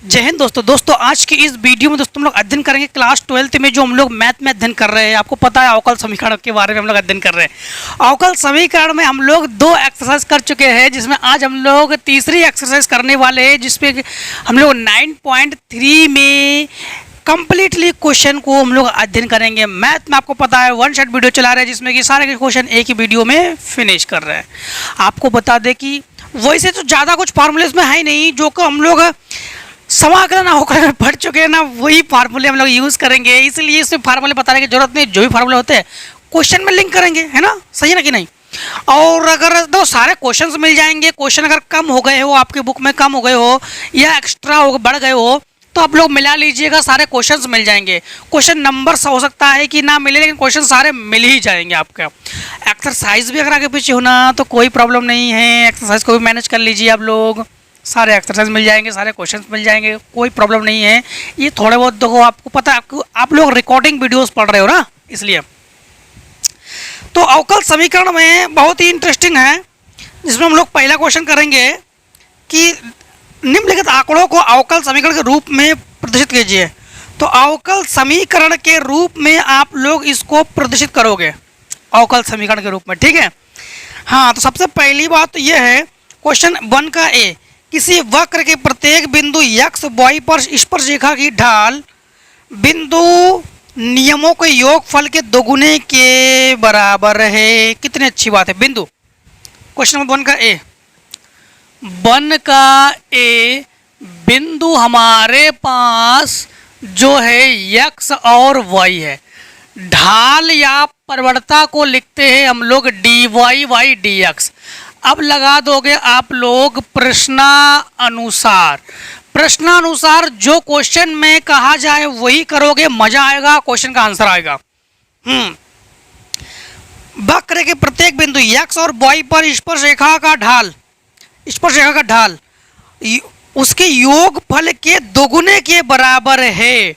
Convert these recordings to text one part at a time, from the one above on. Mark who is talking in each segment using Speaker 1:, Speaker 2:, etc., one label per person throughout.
Speaker 1: जय हिंद दोस्तों आज की इस वीडियो में दोस्तों हम लोग अध्ययन करेंगे क्लास 12th में जो हम लोग मैथ में अध्ययन कर रहे हैं। आपको पता है अवकल समीकरण के बारे में हम लोग अध्ययन कर रहे हैं। अवकल समीकरण में हम लोग 2 एक्सरसाइज कर चुके हैं, जिसमें आज हम लोग तीसरी एक्सरसाइज करने वाले हैं, जिसपे हम लोग 9.3 में कंप्लीटली क्वेश्चन को हम लोग अध्ययन करेंगे। मैथ में आपको पता है वन शॉट वीडियो चला रहे हैं, जिसमें कि सारे के क्वेश्चन एक ही वीडियो में फिनिश कर रहे हैं। आपको बता दें कि वैसे तो ज़्यादा कुछ फार्मूले इसमें है नहीं, जो कि हम लोग समाकलन अवकलन में पढ़ चुके हैं ना, वही फार्मूले हम लोग यूज़ करेंगे। इसलिए इसमें फार्मूले बताने की जरूरत नहीं, जो भी फार्मूले होते हैं क्वेश्चन में लिंक करेंगे, है ना, सही है ना कि नहीं। और अगर तो सारे क्वेश्चंस मिल जाएंगे। क्वेश्चन अगर कम हो गए हो, आपके बुक में कम हो गए हो या एक्स्ट्रा हो बढ़ गए हो, तो आप लोग मिला लीजिएगा, सारे क्वेश्चंस मिल जाएंगे। क्वेश्चन नंबर हो सकता है कि ना मिले, लेकिन क्वेश्चन सारे मिल ही जाएंगे आपके। एक्सरसाइज भी अगर आगे पीछे होना तो कोई प्रॉब्लम नहीं है, एक्सरसाइज को भी मैनेज कर लीजिए आप लोग, सारे एक्सरसाइज मिल जाएंगे, सारे क्वेश्चंस मिल जाएंगे, कोई प्रॉब्लम नहीं है। ये थोड़े बहुत देखो, आपको पता है, आप लोग रिकॉर्डिंग वीडियोस पढ़ रहे हो ना, इसलिए। तो अवकल समीकरण में बहुत ही इंटरेस्टिंग है, जिसमें हम लोग पहला क्वेश्चन करेंगे कि निम्नलिखित आंकड़ों को अवकल समीकरण के रूप में प्रदर्शित कीजिए। तो अवकल समीकरण के रूप में आप लोग इसको प्रदर्शित करोगे, अवकल समीकरण के रूप में, ठीक है। हाँ, तो सबसे पहली बात तो यह है, क्वेश्चन 1 का ए, किसी वक्र के प्रत्येक बिंदु x y पर स्पर्शरेखा की ढाल बिंदु नियमों के योगफल के दोगुने के बराबर है। कितनी अच्छी बात है। बिंदु, क्वेश्चन नंबर 1 का ए, 1 का ए, बिंदु हमारे पास जो है x और y है। ढाल या प्रवणता को लिखते हैं हम लोग dy/dx। अब लगा दोगे आप लोग प्रश्नानुसार। प्रश्नानुसार जो क्वेश्चन में कहा जाए वही करोगे, मजा आएगा, क्वेश्चन का आंसर आएगा। वक्र के प्रत्येक बिंदु x और y पर स्पर्शरेखा का ढाल उसके योगफल के दोगुने के बराबर है।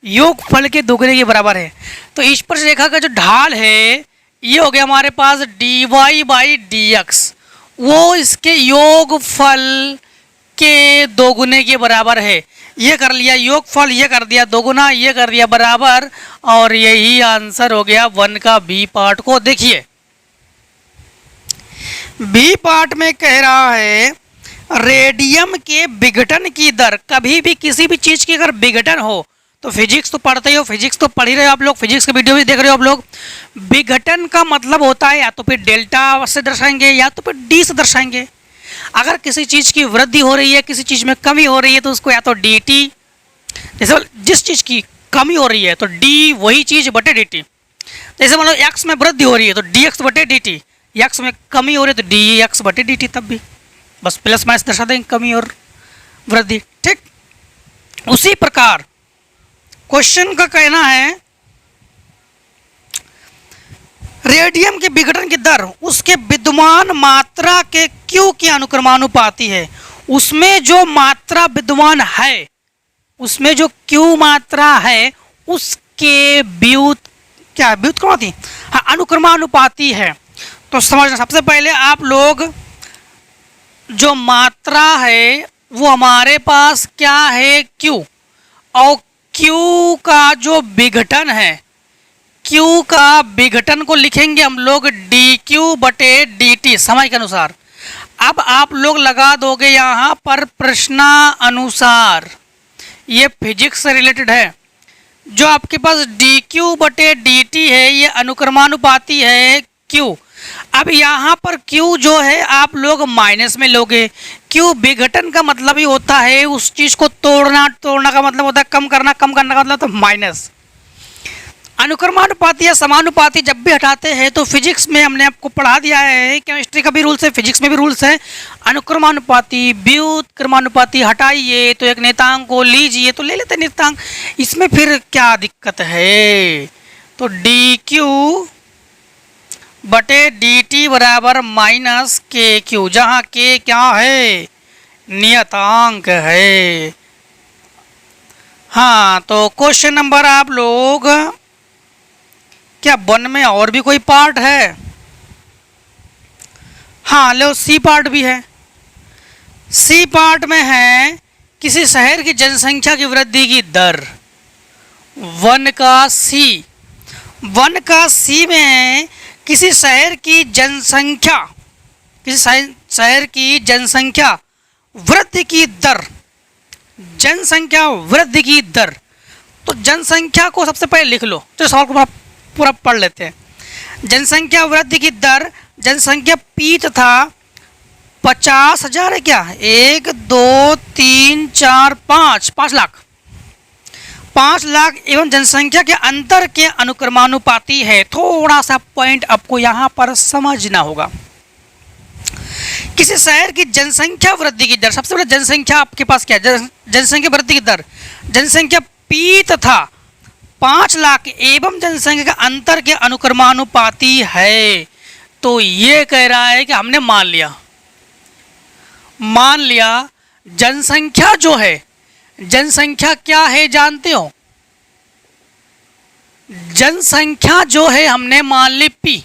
Speaker 1: योगफल के दोगुने के बराबर है। तो स्पर्शरेखा का जो ढाल है ये हो गया हमारे पास dy/dx, वो इसके योगफल के दोगुने के बराबर है। ये कर लिया योगफल, ये कर दिया दोगुना, ये कर दिया बराबर, और यही आंसर हो गया 1 का बी पार्ट को। देखिए बी पार्ट में कह रहा है रेडियम के विघटन की दर। कभी भी किसी भी चीज की अगर विघटन हो, तो फिजिक्स तो पढ़ते ही हो, फिजिक्स तो पढ़ ही रहे हो आप लोग, फिजिक्स के वीडियो भी देख रहे हो आप लोग। विघटन का मतलब होता है या तो फिर डेल्टा से दर्शाएंगे या तो फिर डी से दर्शाएंगे। अगर किसी चीज़ की वृद्धि हो रही है, किसी चीज़ में कमी हो रही है, तो उसको या तो डी टी, जैसे जिस चीज़ की कमी हो रही है तो डी वही चीज़ बटे डी टी। जैसे मान लो एक्स में वृद्धि हो रही है तो डी एक्स बटे डी टी, एक्स में कमी हो रही है तो डी एक्स बटे डी टी, तब भी बस प्लस माइनस दर्शा देंगे, कमी और वृद्धि, ठीक। उसी प्रकार क्वेश्चन का कहना है रेडियम के विघटन की दर उसके विद्यमान मात्रा के Q के अनुक्रमानुपाती है। उसमें जो मात्रा विद्यमान है, उसमें जो Q मात्रा है उसके व्युत्क्रमानुपाती, हाँ, अनुक्रमानुपाती है। तो समझना, सबसे पहले आप लोग जो मात्रा है वो हमारे पास क्या है, Q, और Q का जो विघटन है, Q का विघटन को लिखेंगे हम लोग dQ बटे dt समय के अनुसार। अब आप लोग लगा दोगे यहाँ पर प्रश्नानुसार, ये फिजिक्स से रिलेटेड है। जो आपके पास dQ बटे dt है ये अनुक्रमानुपाती है Q। अब यहाँ पर Q जो है आप लोग माइनस में लोगे। Q विघटन का मतलब ही होता है उस चीज को तोड़ना, तोड़ना का मतलब होता है कम करना, कम करने का मतलब तो माइनस। अनुक्रमानुपाती या समानुपाती जब भी हटाते हैं तो फिजिक्स में हमने आपको पढ़ा दिया है, केमिस्ट्री का भी रूल्स है, फिजिक्स में भी रूल्स है। अनुक्रमानुपाती व्युत्क्रमानुपाती हटाइए तो एक नियतांक को लीजिए, तो ले लेते नियतांक, इसमें फिर क्या दिक्कत है। तो dQ बटे dt बराबर माइनस KQ, जहाँ K क्या है, नियतांक है। हाँ, तो क्वेश्चन नंबर आप लोग क्या 1 में और भी कोई पार्ट है? हाँ, लो सी पार्ट भी है। सी पार्ट में है किसी शहर की जनसंख्या की वृद्धि की दर 1 का सी, 1 का सी में है किसी शहर की जनसंख्या, किसी शहर की जनसंख्या वृद्धि की दर, जनसंख्या वृद्धि की दर। तो जनसंख्या को सबसे पहले लिख लो, तो सवाल को पूरा पढ़ लेते हैं। जनसंख्या वृद्धि की दर, जनसंख्या पी तथा 50,000 है क्या, 1 2 3 4 5, 5 लाख, 5 लाख एवं जनसंख्या के अंतर के अनुक्रमानुपाती है। थोड़ा सा पॉइंट आपको यहाँ पर समझना होगा। किसी शहर की जनसंख्या वृद्धि की दर, सबसे पहले जनसंख्या आपके पास क्या है, जनसंख्या वृद्धि की दर, जनसंख्या पी तथा 5 लाख एवं जनसंख्या के अंतर के अनुक्रमानुपाती है। तो ये कह रहा है कि हमने मान लिया जनसंख्या जो है, जनसंख्या क्या है जानते हो, जनसंख्या जो है हमने मान ली पी,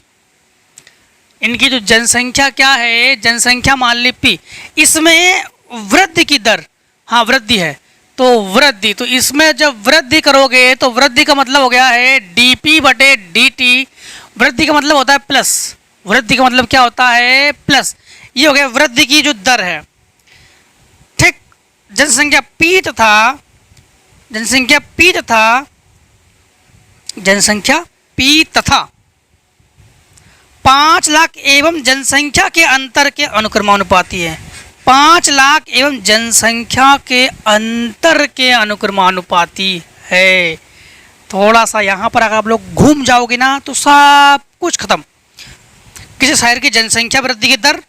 Speaker 1: इनकी जो जनसंख्या क्या है, जनसंख्या मान ली पी, इसमें वृद्धि की दर, हाँ वृद्धि है, तो वृद्धि, तो इसमें जब वृद्धि करोगे तो वृद्धि का मतलब हो गया है dp बटे dt, वृद्धि का मतलब होता है प्लस, वृद्धि का मतलब क्या होता है प्लस, ये हो गया वृद्धि की जो दर है। ठीक, जनसंख्या पी तथा जनसंख्या पी तथा जनसंख्या पी तथा 5 लाख एवं जनसंख्या के अंतर के अनुक्रमानुपाती है, 5 लाख एवं जनसंख्या के अंतर के अनुक्रमानुपाती है। थोड़ा सा यहाँ पर अगर आप लोग घूम जाओगे ना तो सब कुछ खत्म। किसी शहर की जनसंख्या वृद्धि की दर,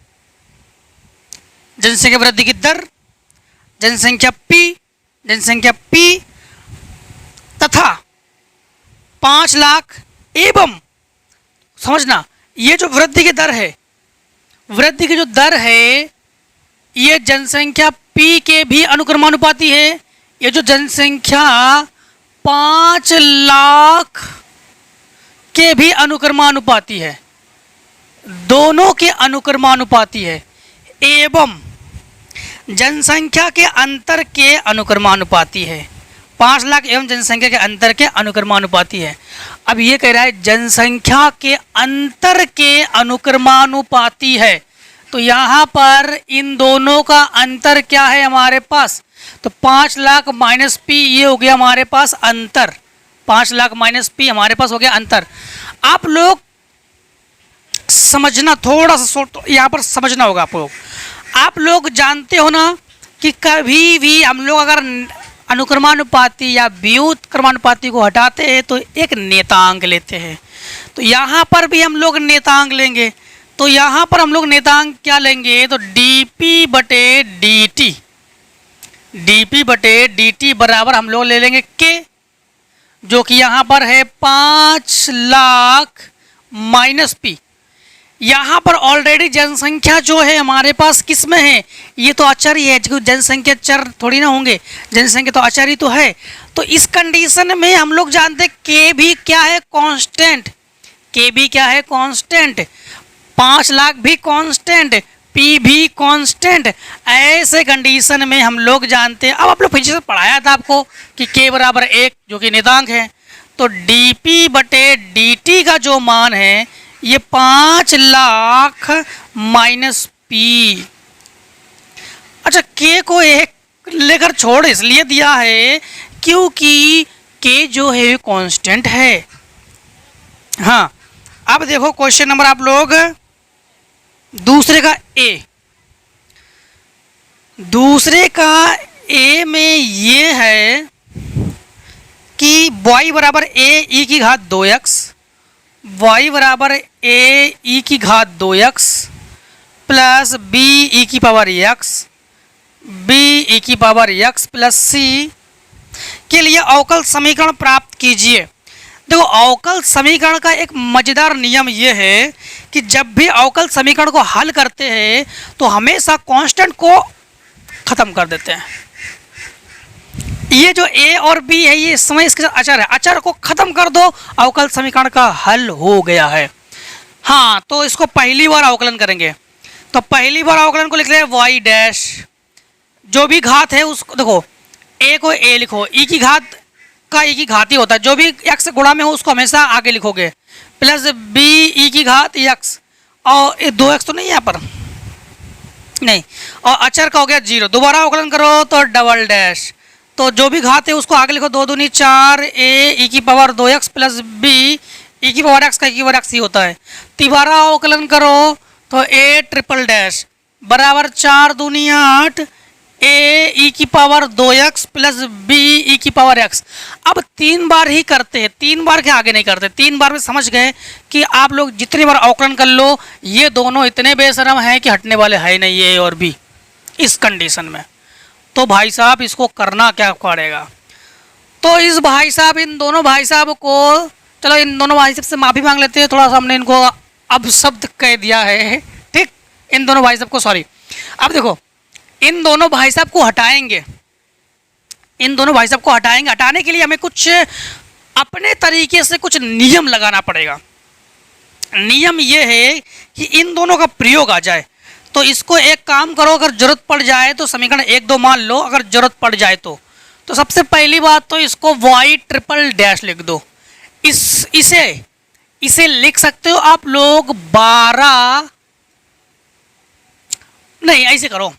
Speaker 1: जनसंख्या वृद्धि की दर, जनसंख्या पी तथा 5 लाख एवं, समझना ये जो वृद्धि की दर है, वृद्धि की जो दर है ये जनसंख्या पी के भी अनुक्रमानुपाती है। ये जो जनसंख्या 5 लाख के भी अनुक्रमानुपाती है, दोनों के अनुक्रमानुपाती है, एवं जनसंख्या के अंतर के अनुक्रमानुपाती है, 5 लाख एवं जनसंख्या के अंतर के अनुक्रमानुपाती है। अब ये कह रहा है जनसंख्या के अंतर के अनुक्रमानुपाती है, तो यहाँ पर इन दोनों का अंतर क्या है हमारे पास, तो 5 लाख माइनस पी, ये हो गया हमारे पास अंतर, 5 लाख माइनस पी हमारे पास हो गया अंतर। आप लोग समझना, थोड़ा सा यहाँ पर समझना होगा आप लोग जानते हो ना कि कभी भी हम लोग अगर अनुक्रमानुपाती या व्युत्क्रमानुपाती को हटाते हैं तो एक नेतांक लेते हैं, तो यहाँ पर भी हम लोग नेतांक लेंगे, तो यहाँ पर हम लोग नेतांक क्या लेंगे, तो dp बटे dt, dp बटे dt बराबर हम लोग ले लेंगे k, जो कि यहाँ पर है 5 लाख माइनस p। यहाँ पर ऑलरेडी जनसंख्या जो है हमारे पास किस में है, ये तो अचर ही है, जनसंख्या चर थोड़ी ना होंगे, जनसंख्या तो अचर ही तो है। तो इस कंडीशन में हम लोग जानते हैं के भी क्या है कांस्टेंट, के भी क्या है कांस्टेंट, 5 लाख भी कांस्टेंट, पी भी कांस्टेंट। ऐसे कंडीशन में हम लोग जानते हैं, अब आप लोग पीछे से पढ़ाया था आपको कि के बराबर 1 जो कि नेतांक है, तो dp बटे dt का जो मान है ये 5 लाख माइनस पी। अच्छा, के को 1 लेकर छोड़ इसलिए दिया है क्योंकि के जो है कांस्टेंट है। हाँ, अब देखो क्वेश्चन नंबर आप लोग दूसरे का ए, दूसरे का ए में ये है कि y बराबर ए ई की घात 2x, y बराबर ए ई की घात 2x प्लस बी ई की पावर x, बी ई की पावर x प्लस सी के लिए अवकल समीकरण प्राप्त कीजिए। देखो, अवकल समीकरण का एक मजेदार नियम यह है कि जब भी अवकल समीकरण को हल करते हैं तो हमेशा कांस्टेंट को खत्म कर देते हैं। ये जो a और b है ये इस समय इसके साथ अचर है, अचर को खत्म कर दो, अवकल समीकरण का हल हो गया है। हाँ, तो इसको पहली बार अवकलन करेंगे, तो पहली बार अवकलन को लिख रहे हैं y डैश, जो भी घात है उसको देखो, ए को ए लिखो, ई की घात का ई की घात ही होता है, जो भी एक्स गुणा में हो उसको हमेशा आगे लिखोगे, प्लस बी ई की घात एक्स, और ये 2x तो नहीं है यहाँ पर, नहीं, और अचर का हो गया 0। दोबारा अवकलन करो तो डबल डैश, तो जो भी घात है उसको आगे लिखो, 2 दूनी 4 ए ई की power 2x plus B e की पावर x का ई की पावर x ही होता है। तिबारा अवकलन करो तो ए ट्रिपल डैश बराबर 4 दूनी 8 ए ई की power 2x plus B e की पावर x। अब 3 बार ही करते हैं, 3 बार के आगे नहीं करते। 3 बार में समझ गए कि आप लोग जितनी बार अवकलन कर लो ये दोनों इतने बेशरम हैं कि हटने वाले है नहीं ए और बी इस कंडीशन में। तो भाई साहब इसको करना क्या पड़ेगा, तो इस भाई साहब इन दोनों भाई साहब को, चलो इन दोनों भाई साहब से माफ़ी मांग लेते हैं, थोड़ा सा हमने इनको अब शब्द कह दिया है, ठीक, इन दोनों भाई साहब को सॉरी। अब देखो इन दोनों भाई साहब को हटाएंगे, इन दोनों भाई साहब को हटाएंगे, हटाने के लिए हमें कुछ अपने तरीके से कुछ नियम लगाना पड़ेगा। नियम ये है कि इन दोनों का प्रयोग आ जाए। तो इसको एक काम करो, अगर जरूरत पड़ जाए तो समीकरण 1 2 मान लो, अगर जरूरत पड़ जाए तो सबसे पहली बात तो इसको y ट्रिपल डैश लिख दो। इसे लिख सकते हो आप लोग 12, नहीं ऐसे करो,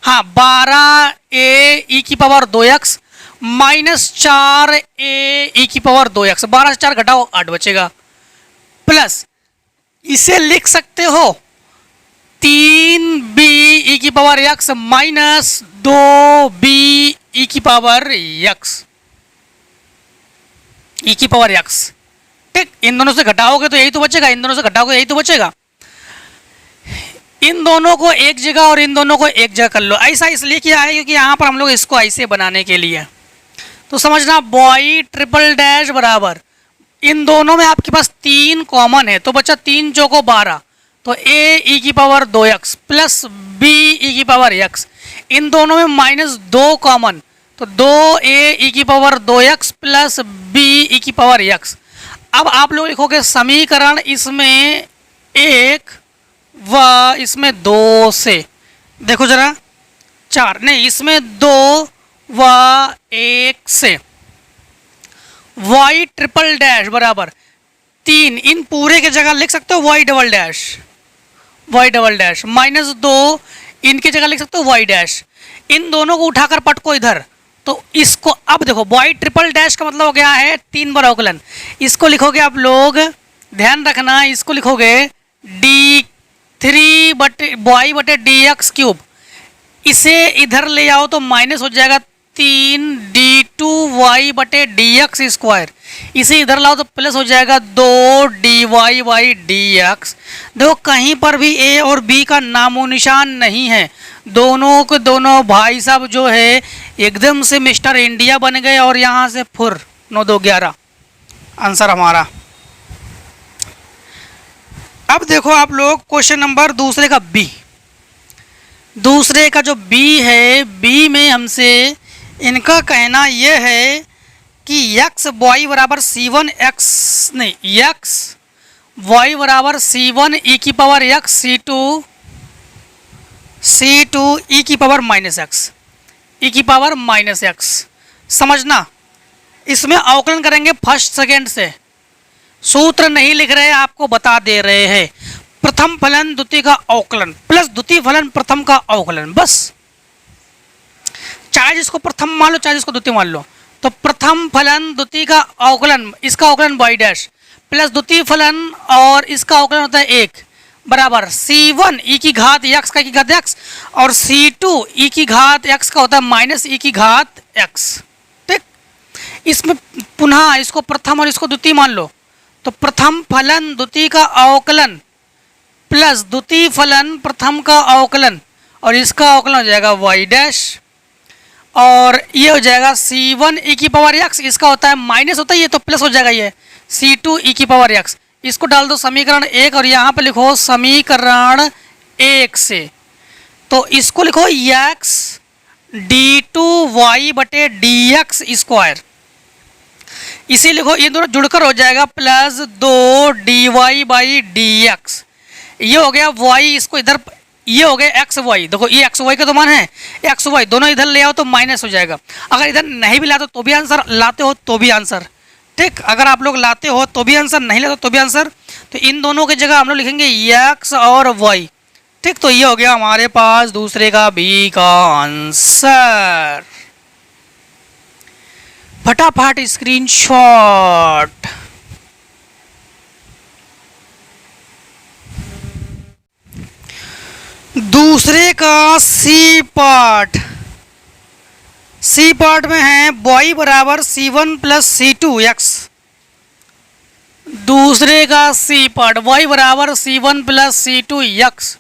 Speaker 1: हाँ 12 ए ई की पावर 2x माइनस 4 ए ई की पावर 2x, 12 से 4 घटाओ 8 बचेगा, प्लस इसे लिख सकते हो 3 बी ई की power x minus 2 b e की पावर x, ई की पावर x, ठीक। इन दोनों से घटाओगे तो यही तो बचेगा, इन दोनों से घटाओगे यही तो बचेगा। इन दोनों को एक जगह और इन दोनों को एक जगह कर लो। ऐसा इसलिए किया है क्योंकि यहाँ पर हम लोग इसको ऐसे बनाने के लिए, तो समझना y ट्रिपल डैश बराबर, इन दोनों में आपके पास 3 कॉमन है तो बचा 3 चौको 12, तो a ई की पावर 2x प्लस b ई की पावर x, इन दोनों में माइनस 2 कॉमन, तो 2 a ई की पावर 2x प्लस b ई की पावर x। अब आप लोग लिखोगे समीकरण इसमें 1 व इसमें 2 से, देखो जरा 4 नहीं, इसमें 2 व 1 से, y ट्रिपल डैश बराबर 3, इन पूरे के जगह लिख सकते हो y डबल डैश माइनस 2, इनकी जगह लिख सकते हो y डैश। इन दोनों को उठाकर पटको इधर, तो इसको अब देखो y ट्रिपल डैश का मतलब हो गया है 3 बार अवकलन। इसको लिखोगे आप लोग, ध्यान रखना, इसको लिखोगे d3 बटे y बटे dx क्यूब, इसे इधर ले आओ तो माइनस हो जाएगा 3 d2y बटे dx स्क्वायर, इसे इधर लाओ तो प्लस हो जाएगा 2 dy बाई dx। देखो कहीं पर भी a और b का नामो निशान नहीं है, दोनों के दोनों भाई साहब जो है एकदम से मिस्टर इंडिया बन गए, और यहाँ से फुर 9 2 11 आंसर हमारा। अब देखो आप लोग क्वेश्चन नंबर दूसरे का बी, दूसरे का जो बी है, बी में हमसे इनका कहना यह है कि x y बराबर c1 x नहीं x y बराबर c1 e की पावर x c2 e की पावर माइनस x, e की पावर माइनस x। समझना, इसमें अवकलन करेंगे फर्स्ट सेकेंड से, सूत्र नहीं लिख रहे, आपको बता दे रहे हैं। प्रथम फलन द्वितीय का अवकलन प्लस द्वितीय फलन प्रथम का अवकलन, बस चाहे जिसको प्रथम मान लो चाहे जिसको द्वितीय मान लो। तो प्रथम फलन द्वितीय का अवकलन, इसका अवकलन y डैश प्लस द्वितीय फलन और इसका अवकलन होता है 1 बराबर c1 e की घात x का की घात x और c2 e की घात x का होता है माइनस e की घात x, ठीक। इसमें पुनः इसको प्रथम और इसको द्वितीय मान लो, तो प्रथम फलन द्वितीय का अवकलन प्लस द्वितीय फलन प्रथम का अवकलन, और इसका अवकलन हो जाएगा y डैश, और ये हो जाएगा c1 e की पावर x, इसका होता है माइनस होता है ये तो प्लस हो जाएगा, ये c2 e की पावर x। इसको डाल दो समीकरण 1 और यहाँ पे लिखो समीकरण 1 से, तो इसको लिखो x d2y बटे dx स्क्वायर, इसे लिखो, ये दोनों जुड़कर हो जाएगा प्लस 2 dy बाई dx। ये हो गया y, इसको इधर ये हो गए एक्स वाई, देखो ये एक्स वाई का तो मान है, एक्स वाई दोनों इधर ले आओ तो माइनस हो जाएगा। अगर इधर नहीं भी लाते तो भी आंसर, लाते हो तो भी आंसर। ठीक, अगर आप लोग लाते हो तो भी आंसर, नहीं लाते तो भी आंसर। तो इन दोनों की जगह हम लोग लिखेंगे एक्स और वाई। ठीक, तो ये हो गया हमारे पास दूसरे का बी का आंसर। फटाफट स्क्रीनशॉट। दूसरे का सी पार्ट, सी पार्ट में है y बराबर c1 प्लस c2 x। दूसरे का सी पार्ट y बराबर c1 प्लस c2 x,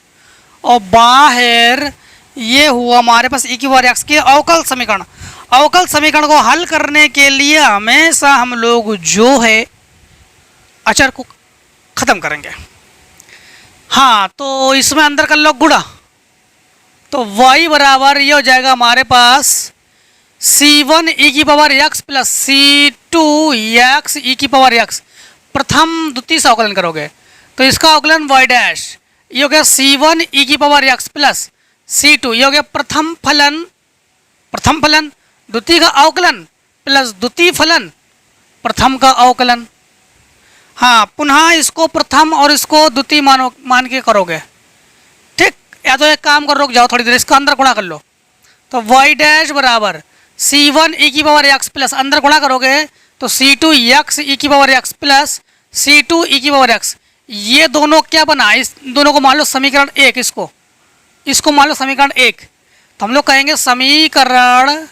Speaker 1: और बाहर ये हुआ हमारे पास e की पावर x के अवकल समीकरण। अवकल समीकरण को हल करने के लिए हमेशा हम लोग जो है अचर को खत्म करेंगे। हाँ, तो इसमें अंदर कर लो गुणा, तो y बराबर ये हो जाएगा हमारे पास c1 e की power x plus c2 x e की पावर x। प्रथम द्वितीय से अवकलन करोगे तो इसका अवकलन y डैश, ये हो गया c1 e की पावर x प्लस c2, ये हो गया प्रथम फलन, प्रथम फलन द्वितीय का अवकलन प्लस द्वितीय फलन प्रथम का अवकलन। हाँ, पुनः इसको प्रथम और इसको द्वितीय मान के करोगे। ठीक, या तो एक काम करो, रुक जाओ थोड़ी देर, इसका अंदर गुणा कर लो, तो y डैश बराबर c1 e की पावर x प्लस अंदर गुणा करोगे तो c2 x e की power x plus c2 e की पावर x। ये दोनों क्या बना, इस दोनों को मान लो समीकरण एक, इसको मान लो समीकरण एक, तो हम लोग कहेंगे समीकरण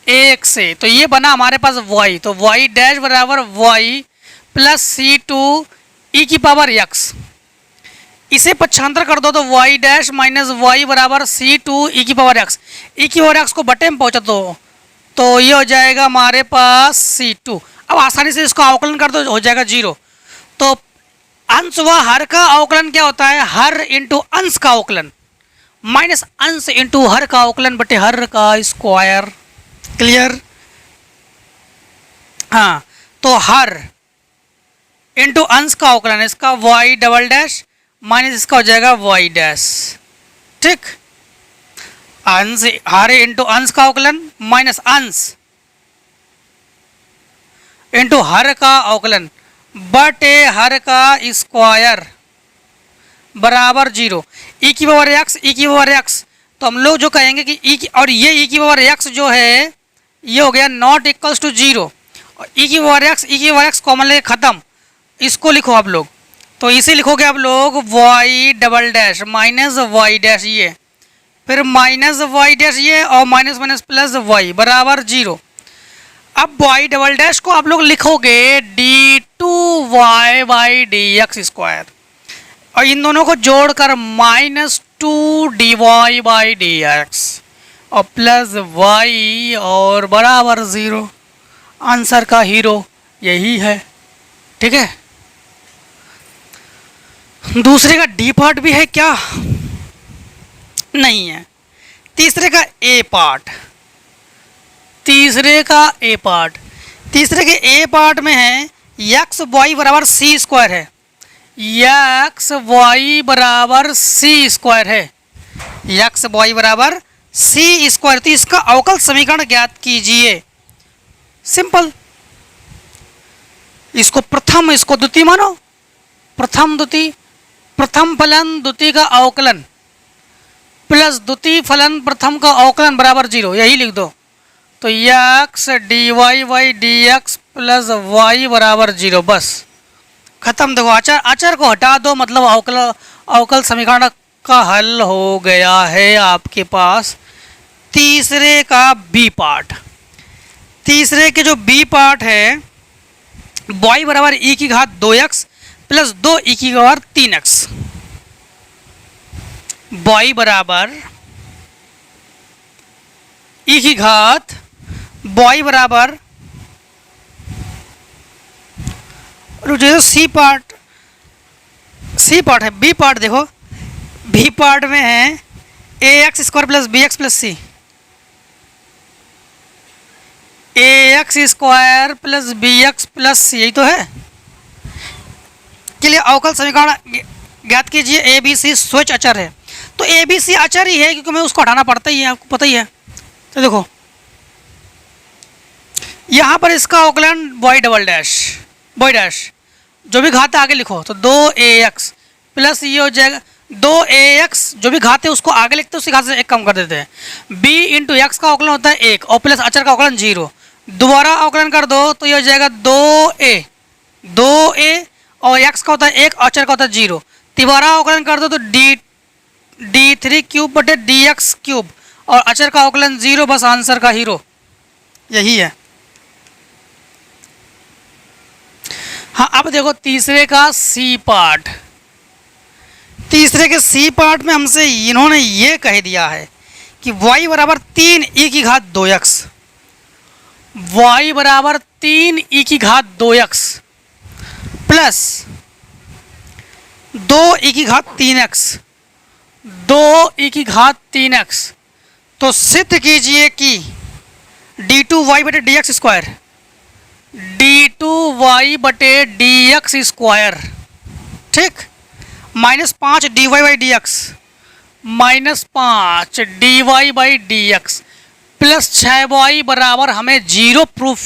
Speaker 1: एक से, तो ये बना हमारे पास y, तो y डैश बराबर y प्लस c2 e की पावर x। इसे पक्षांतर कर दो तो y डैश माइनस y बराबर c2 e की पावर x। e की पावर x को बटे में पहुंचा दो तो ये हो जाएगा हमारे पास c2। अब आसानी से इसको अवकलन कर दो, हो जाएगा 0। तो अंश व हर का अवकलन क्या होता है, हर इंटू अंश का अवकलन माइनस अंश इंटू हर का अवकलन बटे हर का स्क्वायर। क्लियर? हाँ, तो हर इंटू अंश का अवकलन, इसका y डबल डैश माइनस इसका हो जाएगा y डैश। ठीक, अंश, हर इंटू अंश का अवकलन माइनस अंश इंटू हर का अवकलन बटे हर का स्क्वायर बराबर 0। e की पावर x, e की पावर x, तो हम लोग जो कहेंगे कि e की, और ये e की पावर x जो है ये हो गया नॉट इक्वल्स टू 0, और e की पावर x, e की पावर x कॉमन लेके खत्म, इसको लिखो आप लोग, तो इसे लिखोगे आप लोग y double dash minus y dash, ये फिर माइनस y डैश ये, और माइनस माइनस प्लस y बराबर 0। अब y डबल डैश को आप लोग लिखोगे d2y by D x square, और इन दोनों को जोड़कर -2dy बाई डी एक्स और प्लस y और बराबर 0। आंसर का हीरो यही है। ठीक है, दूसरे का डी पार्ट भी है क्या? नहीं है। तीसरे का ए पार्ट, तीसरे का ए पार्ट, तीसरे के ए पार्ट में है एक्स वाई बराबर सी स्क्वायर है, एक्स वाई बराबर सी स्क्वायर है, एक्स वाई बराबर सी स्क्वायर। तो इसका अवकल समीकरण ज्ञात कीजिए। सिंपल, इसको प्रथम, इसको द्वितीय मानो, प्रथम द्वितीय, प्रथम फलन द्वितीय का अवकलन प्लस द्वितीय फलन प्रथम का अवकलन बराबर 0, यही लिख दो। तो x D Y by D x plus Y बराबर 0, बस खत्म। देखो आचार को हटा दो, मतलब अवकल समीकरण का हल हो गया है आपके पास। तीसरे का बी पार्ट, तीसरे के जो बी पार्ट है y बराबर e की घात 2x प्लस 2 e की पावर 3x, y बराबर e की घात, y बराबर जो सी पार्ट, सी पार्ट है, बी पार्ट देखो, बी पार्ट में है A X square plus B X plus C, A X square plus B X plus C, यही तो है। के लिए अवकल समीकरण ज्ञात कीजिए ए बी सी स्विच अचर है। तो ए बी सी अचर ही है क्योंकि हमें उसको हटाना पड़ता ही है, आपको पता ही है। तो देखो यहाँ पर इसका अवकलन y double dash y dash, जो भी घात है आगे लिखो, तो 2ax प्लस ये हो जाएगा 2ax, जो भी घात है उसको आगे लिखते हैं, उसी घात से एक कम कर देते हैं। b इंटू एक्स का अवकलन होता है 1 और प्लस अचर का अवकलन 0, दोबारा अवकलन कर दो तो ये हो जाएगा 2a और x का होता है 1, अचर का होता है 0, तिबारा अवकलन कर दो तो d3 क्यूब बटे dx क्यूब और अचर का अवकलन 0, बस आंसर का हीरो यही है। हाँ, अब देखो तीसरे का सी पार्ट। तीसरे के सी पार्ट में हमसे इन्होंने ये कह दिया है कि y बराबर 3e⁻2x, y बराबर 3e⁻2x प्लस 2e⁻3x 2e⁻3x। तो सिद्ध कीजिए कि d2y बटे dx स्क्वायर d2y बटे dx स्क्वायर, ठीक, -5 dy by dx -5 dy by dx plus 6y बराबर हमें 0 प्रूफ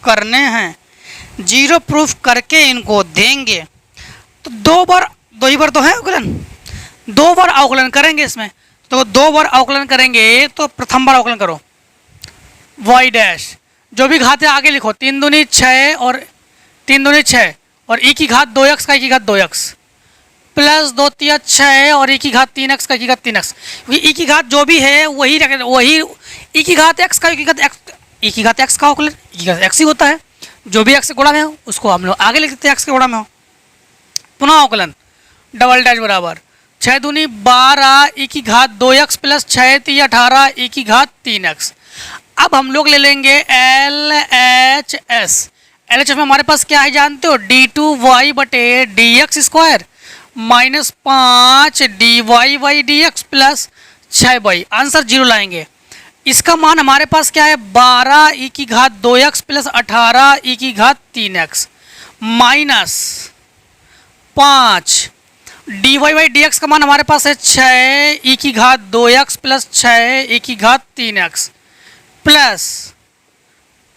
Speaker 1: करने हैं। 0 प्रूफ करके इनको देंगे तो दो बार तो है अवकलन, 2 बार अवकलन करेंगे इसमें। तो 2 बार अवकलन करेंगे तो प्रथम बार अवकलन करो y डैश, जो भी घात है आगे लिखो, 3 दूनी 6 और 3 दूनी 6 और e⁻2x का e⁻2x प्लस 2 तिया 6 और e⁻3x का e⁻3x, क्योंकि e जो भी है वही वही e⁻x का e⁻x का अवकलन e⁻x ही होता है, जो भी x से गुणा में हो उसको हम लोग आगे लिख देते हैं x के गुणा में हो। पुनः अवकलन डबल डैश बराबर 6 दूनी 12 e⁻2x प्लस 6 तिया 18 e⁻3x। अब हम लोग ले लेंगे LHS। LHS में हमारे पास क्या है जानते हो, d2y बटे dx square -5 dy by dx plus 6y, answer 0 लाएंगे। इसका मान हमारे पास क्या है 12 e⁻2x plus 18 e⁻3x minus 5 dy by dx का मान हमारे पास है 6 e⁻2x plus 6 e⁻3x plus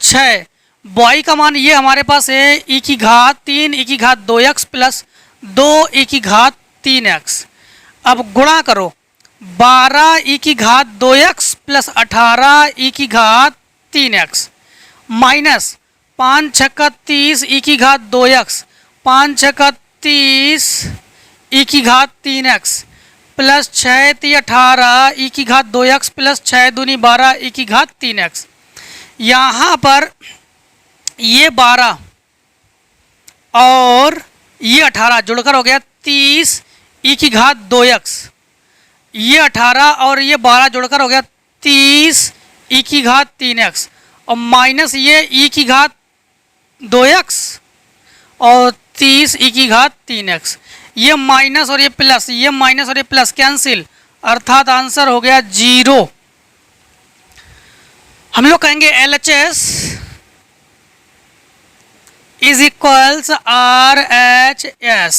Speaker 1: 6 y का मान ये हमारे पास है e⁻3 e⁻2x प्लस 2 e⁻3x। अब गुणा करो 12 e⁻2x प्लस 18 e⁻3x माइनस 5 छक्का 30 e⁻2x 5 छक्का 30 e⁻3x प्लस 6 ती 18 e⁻2x प्लस 6 दूनी 12 e⁻3x। यहाँ पर ये 12 और ये 18 जुड़कर हो गया 30 e⁻2x, ये 18 और ये 12 जुड़कर हो गया 30 e⁻3x और माइनस ये e⁻2x और 30 e⁻3x, ये माइनस और ये प्लस, ये माइनस और ये प्लस कैंसिल, अर्थात आंसर हो गया 0। हम लोग कहेंगे LHS इज इक्वल्स RHS।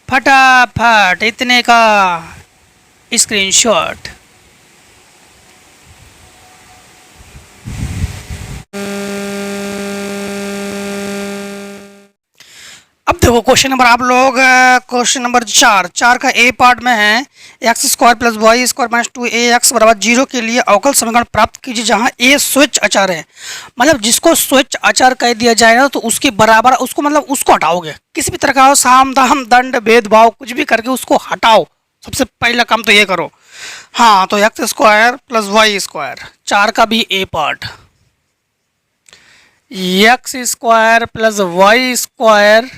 Speaker 1: फटाफट इतने का स्क्रीनशॉट। अब देखो क्वेश्चन नंबर आप लोग क्वेश्चन नंबर 4 का ए पार्ट में है x square plus Y square minus 2ax बराबर 0 के लिए अवकल समीकरण प्राप्त कीजिए जहां ए स्विच अचर है। मतलब जिसको स्विच अचर कह दिया जाएगा तो उसके बराबर उसको मतलब उसको हटाओगे, किसी भी तरह का साम दाम दंड भेदभाव कुछ भी करके उसको हटाओ। सबसे पहला काम तो ये करो। हाँ, तो X square plus Y square 4 का भी A part, X square plus Y square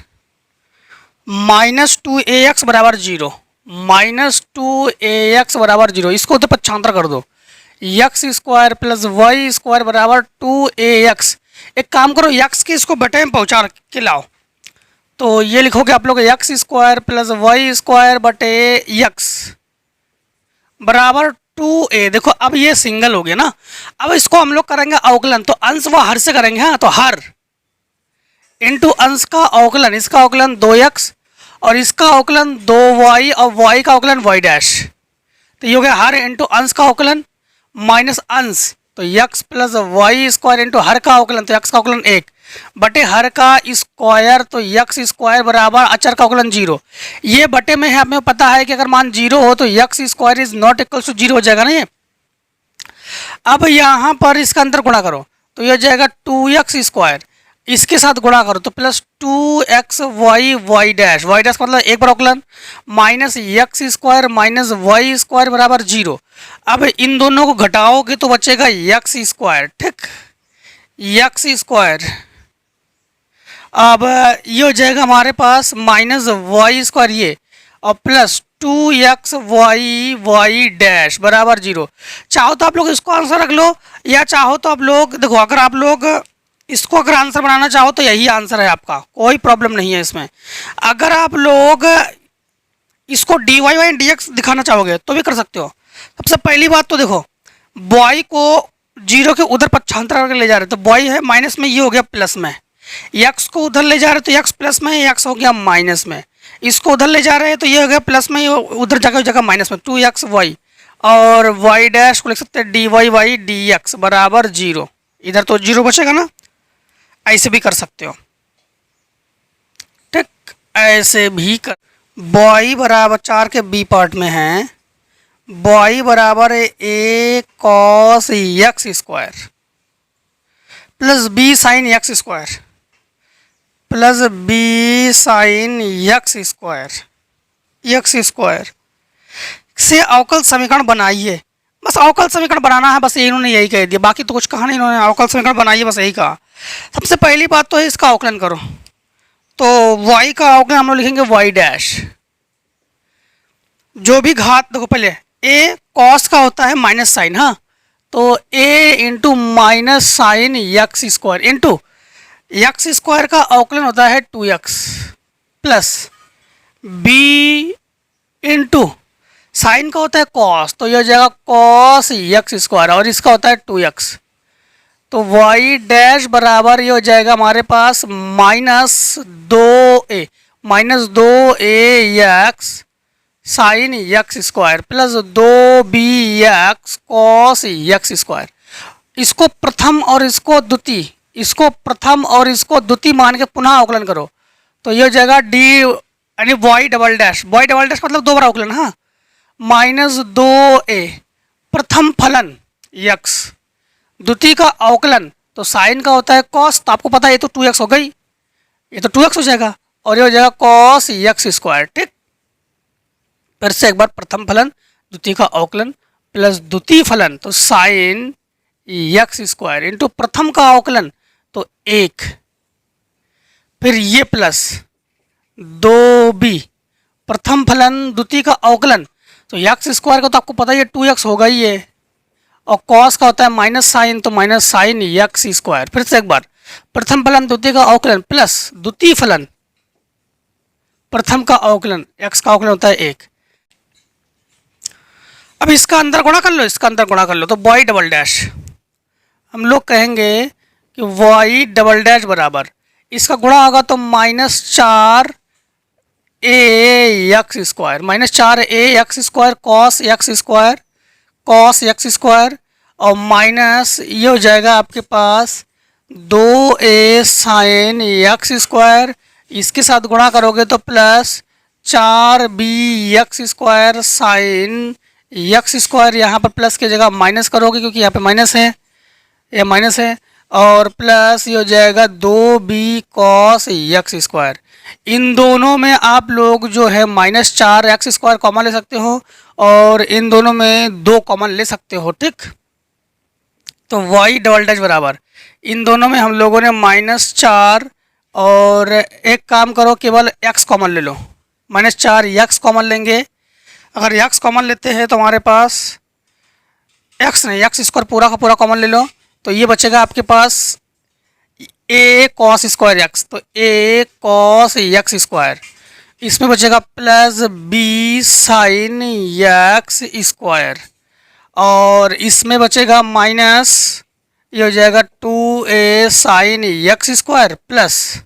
Speaker 1: minus 2ax बराबर 0, माइनस 2ax बराबर 0, इसको तो पक्षांतर कर दो। X square plus Y square बराबर 2ax। एक काम करो एक्स के इसको बटे में पहुंचा के लाओ, तो ये लिखोगे आप लोग x square plus Y square बटे एक्स बराबर 2a। देखो अब ये सिंगल हो गया ना, अब इसको हम लोग करेंगे अवकलन, तो अंश व हर से करेंगे। हाँ, तो हर इंटू अंश का अवकलन, इसका अवकलन 2x और इसका अवकलन 2y और y का अवकलन y डैश। तो ये हो गया हर इंटू अंश का अवकलन माइनस अंश, तो x plus Y square into हर का अवकलन, तो x का अवकलन 1 बटे हर का स्क्वायर, तो x स्क्वायर बराबर अचर का अवकलन 0। ये बटे में है, हमें पता है कि अगर मान 0 हो तो x square is not equal to 0 हो जाएगा ना ये। अब यहाँ पर इसका अंदर गुणा करो तो ये हो जाएगा 2x स्क्वायर, इसके साथ गुणा करो तो प्लस 2x वाई डैश का मतलब एक बार अवकलन minus x square minus Y square बराबर 0। अब इन दोनों को घटाओगे तो बचेगा x स्क्वायर, ठीक, x स्क्वायर। अब ये हो जाएगा हमारे पास माइनस वाई स्क्वायर ये, और प्लस 2x वाई डैश बराबर 0। चाहो तो आप लोग इसको आंसर रख लो, या चाहो तो आप लोग देखो, अगर आप लोग इसको अगर आंसर बनाना चाहो तो यही आंसर है आपका, कोई प्रॉब्लम नहीं है इसमें। अगर आप लोग इसको dy बाई dx दिखाना चाहोगे तो भी कर सकते हो। सबसे पहली बात तो देखो, बॉय को 0 के उधर पक्षांतर करके ले जा रहे, तो बॉय है माइनस में, ये हो गया प्लस में। x को उधर ले जा रहे तो x प्लस में, x हो गया माइनस में। इसको उधर ले जा रहे हैं तो ये हो गया प्लस में, ये उधर जाकर हो जाएगा माइनस में, 2x y, और y डैश को लिख सकते हैं dy बाई dx बराबर 0। इधर तो 0 बचेगा ना, ऐसे भी कर सकते हो, ठीक, ऐसे भी कर। बॉय बराबर 4 के बी पार्ट में है, बॉय बराबर a cos x square plus b sine x square plus b sine x square से अवकल समीकरण बनाइए। बस अवकल समीकरण बनाना है, बस इन्होंने यही कह दिया, बाकी तो कुछ कहा नहीं इन्होंने, अवकल समीकरण बनाइए बस यही कहा। सबसे पहली बात तो है इसका अवकलन करो, तो y का अवकलन हम लोग लिखेंगे y डैश, जो भी घात देखो पहले a कॉस का होता है माइनस साइन, हाँ, तो a into minus sine x square into x square का अवकलन होता है 2x plus b into sine का होता है कॉस, तो ये हो जाएगा कॉस x स्क्वायर, और इसका होता है 2x, तो y डैश बराबर ये हो जाएगा हमारे पास minus 2a x sine x square plus 2bx cos x square. इसको प्रथम और इसको द्वितीय, इसको प्रथम और इसको द्वितीय मान के पुनः अवकलन करो, तो ये हो जाएगा d यानी y डबल डैश मतलब दो बार अवकलन, हाँ, माइनस 2a प्रथम फलन x, द्वितीय का अवकलन तो साइन का होता है कॉस, तो आपको पता है ये तो 2x हो गई, ये तो 2x हो जाएगा, और ये हो जाएगा कॉस x स्क्वायर, ठीक। फिर से एक बार प्रथम फलन द्वितीय का अवकलन प्लस द्वितीय फलन तो साइन x स्क्वायर इंटू प्रथम का अवकलन तो 1, फिर ये प्लस 2b प्रथम फलन द्वितीय का अवकलन तो x स्क्वायर का तो आपको पता ही है 2x होगा ही है, और कॉस का होता है माइनस साइन, तो माइनस साइन x स्क्वायर। फिर से एक बार प्रथम फलन द्वितीय का अवकलन प्लस द्वितीय फलन प्रथम का अवकलन, x का अवकलन होता है 1। अब इसका अंदर गुणा कर लो, इसका अंदर गुणा कर लो, तो y डबल डैश हम लोग कहेंगे कि y डबल डैश बराबर इसका गुणा होगा तो minus 4 a square minus 4 a square cos x square, और माइनस ये हो जाएगा आपके पास 2a साइन x स्क्वायर, इसके साथ गुणा करोगे तो plus 4b square sine x square, यहाँ पर प्लस की जगह माइनस करोगे क्योंकि यहाँ पे माइनस है, ये माइनस है, और प्लस ये हो जाएगा 2b कॉस x स्क्वायर। इन दोनों में आप लोग जो है माइनस 4x स्क्वायर कॉमन ले सकते हो, और इन दोनों में 2 कॉमन ले सकते हो, ठीक। तो y डबल डैश बराबर इन दोनों में हम लोगों ने माइनस 4, और एक काम करो केवल x कॉमन ले लो, माइनस 4x कॉमन लेंगे। अगर x कॉमन लेते हैं तो हमारे पास x नहीं, x स्क्वायर पूरा का पूरा कॉमन ले लो, तो ये बचेगा आपके पास a कॉस स्क्वायर x, तो a कॉस x स्क्वायर, इसमें बचेगा plus b sine x square, और इसमें बचेगा माइनस ये हो जाएगा 2a sine x square plus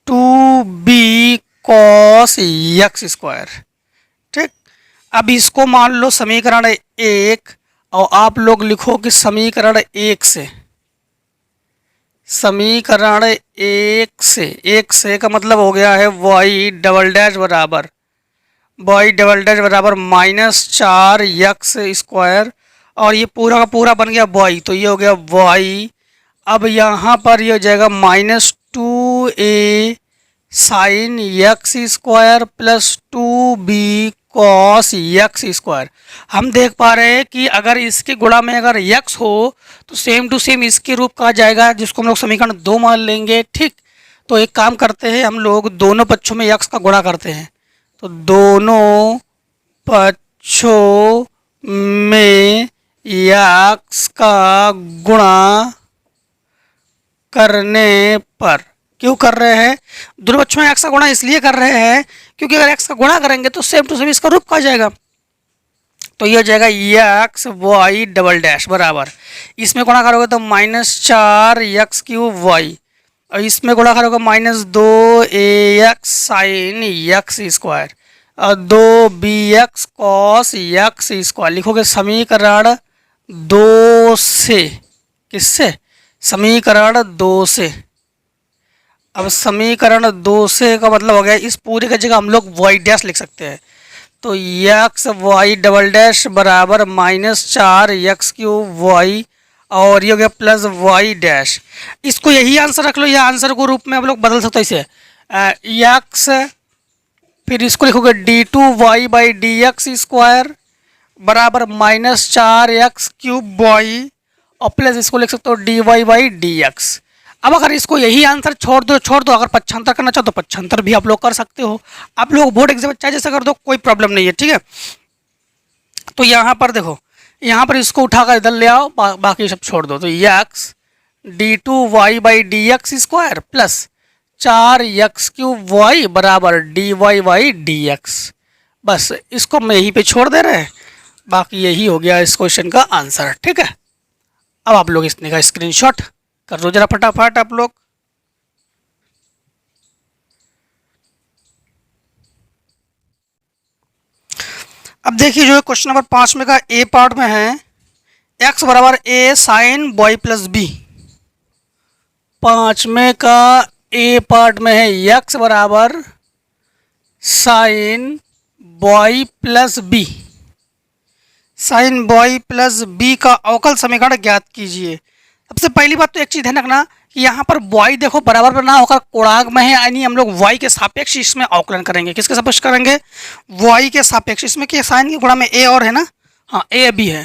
Speaker 1: 2b cos x square. ठीक, अब इसको मान लो समीकरण 1 और आप लोग लिखो कि समीकरण 1 से, समीकरण 1 से का मतलब हो गया है वाई डबल डैश बराबर -4 x², और ये पूरा का पूरा बन गया वाई, तो ये हो गया वाई। अब यहाँ पर ये हो जाएगा -2a sign x² plus 2b cos x²। हम देख पा रहे हैं कि अगर इसके गुणा में अगर x हो तो सेम टू सेम इसके रूप कहा जाएगा, जिसको हम लोग समीकरण 2 मान लेंगे। ठीक, तो एक काम करते हैं, हम लोग दोनों पक्षों में x का गुणा करते हैं। तो दोनों पक्षों में x का गुणा करने पर, क्यों कर रहे हैं दोनों पक्षों में x का गुणा? इसलिए कर रहे हैं क्योंकि अगर x का गुणा करेंगे तो सेम टू सेम इसका रूप कहा जाएगा। तो ये हो जाएगा x वाई डबल डैश बराबर, इसमें गुणा करोगे तो -4x³ और इसमें गुणा करोगे -2ax साइन x² और 2bx कॉस x²। लिखोगे समीकरण 2 से, किससे? समीकरण 2 से। अब समीकरण 2 से का मतलब हो गया इस पूरे का जगह हम लोग वाई डैश लिख सकते हैं। तो x वाई डबल डैश बराबर -4x³ और ये हो गया प्लस वाई डैश। इसको यही आंसर रख लो, या आंसर को रूप में हम लोग बदल सकते हैं इसे x, फिर इसको लिखोगे d2y/dx² बराबर -4x³ और प्लस इसको लिख सकते हो dy/dx। अब अगर इसको यही आंसर छोड़ दो, अगर पक्षांतर करना चाहो तो पक्षांतर भी आप लोग कर सकते हो। आप लोग बोर्ड एग्जाम चाहे जैसे कर दो, कोई प्रॉब्लम नहीं है। ठीक है, तो यहाँ पर देखो, यहाँ पर इसको उठाकर इधर ले आओ, बाकी सब छोड़ दो। तो x d2y/dx² प्लस 4x³ बराबर dy/dx। बस इसको हम यहीं पे छोड़ दे रहे हैं, बाकी यही हो गया इस क्वेश्चन का आंसर। ठीक है, अब आप लोग इसने का स्क्रीनशॉट कर दो जरा फटाफट आप लोग। अब देखिए जो क्वेश्चन नंबर 5 में का ए पार्ट में है x बराबर a sine y plus b. 5 में का ए पार्ट में है x बराबर sine y plus b. Sine y plus b का अवकल समीकरण ज्ञात कीजिए। सबसे पहली बात तो एक चीज़ ध्यान रखना कि यहाँ पर y देखो बराबर पर ना होकर कोणार्क में है, यानी हम लोग y के सापेक्ष इसमें अवकलन करेंगे। किसके सापेक्ष करेंगे? y के सापेक्ष। इसमें क्या साइन के गुणा में a और है ना, हाँ a b है।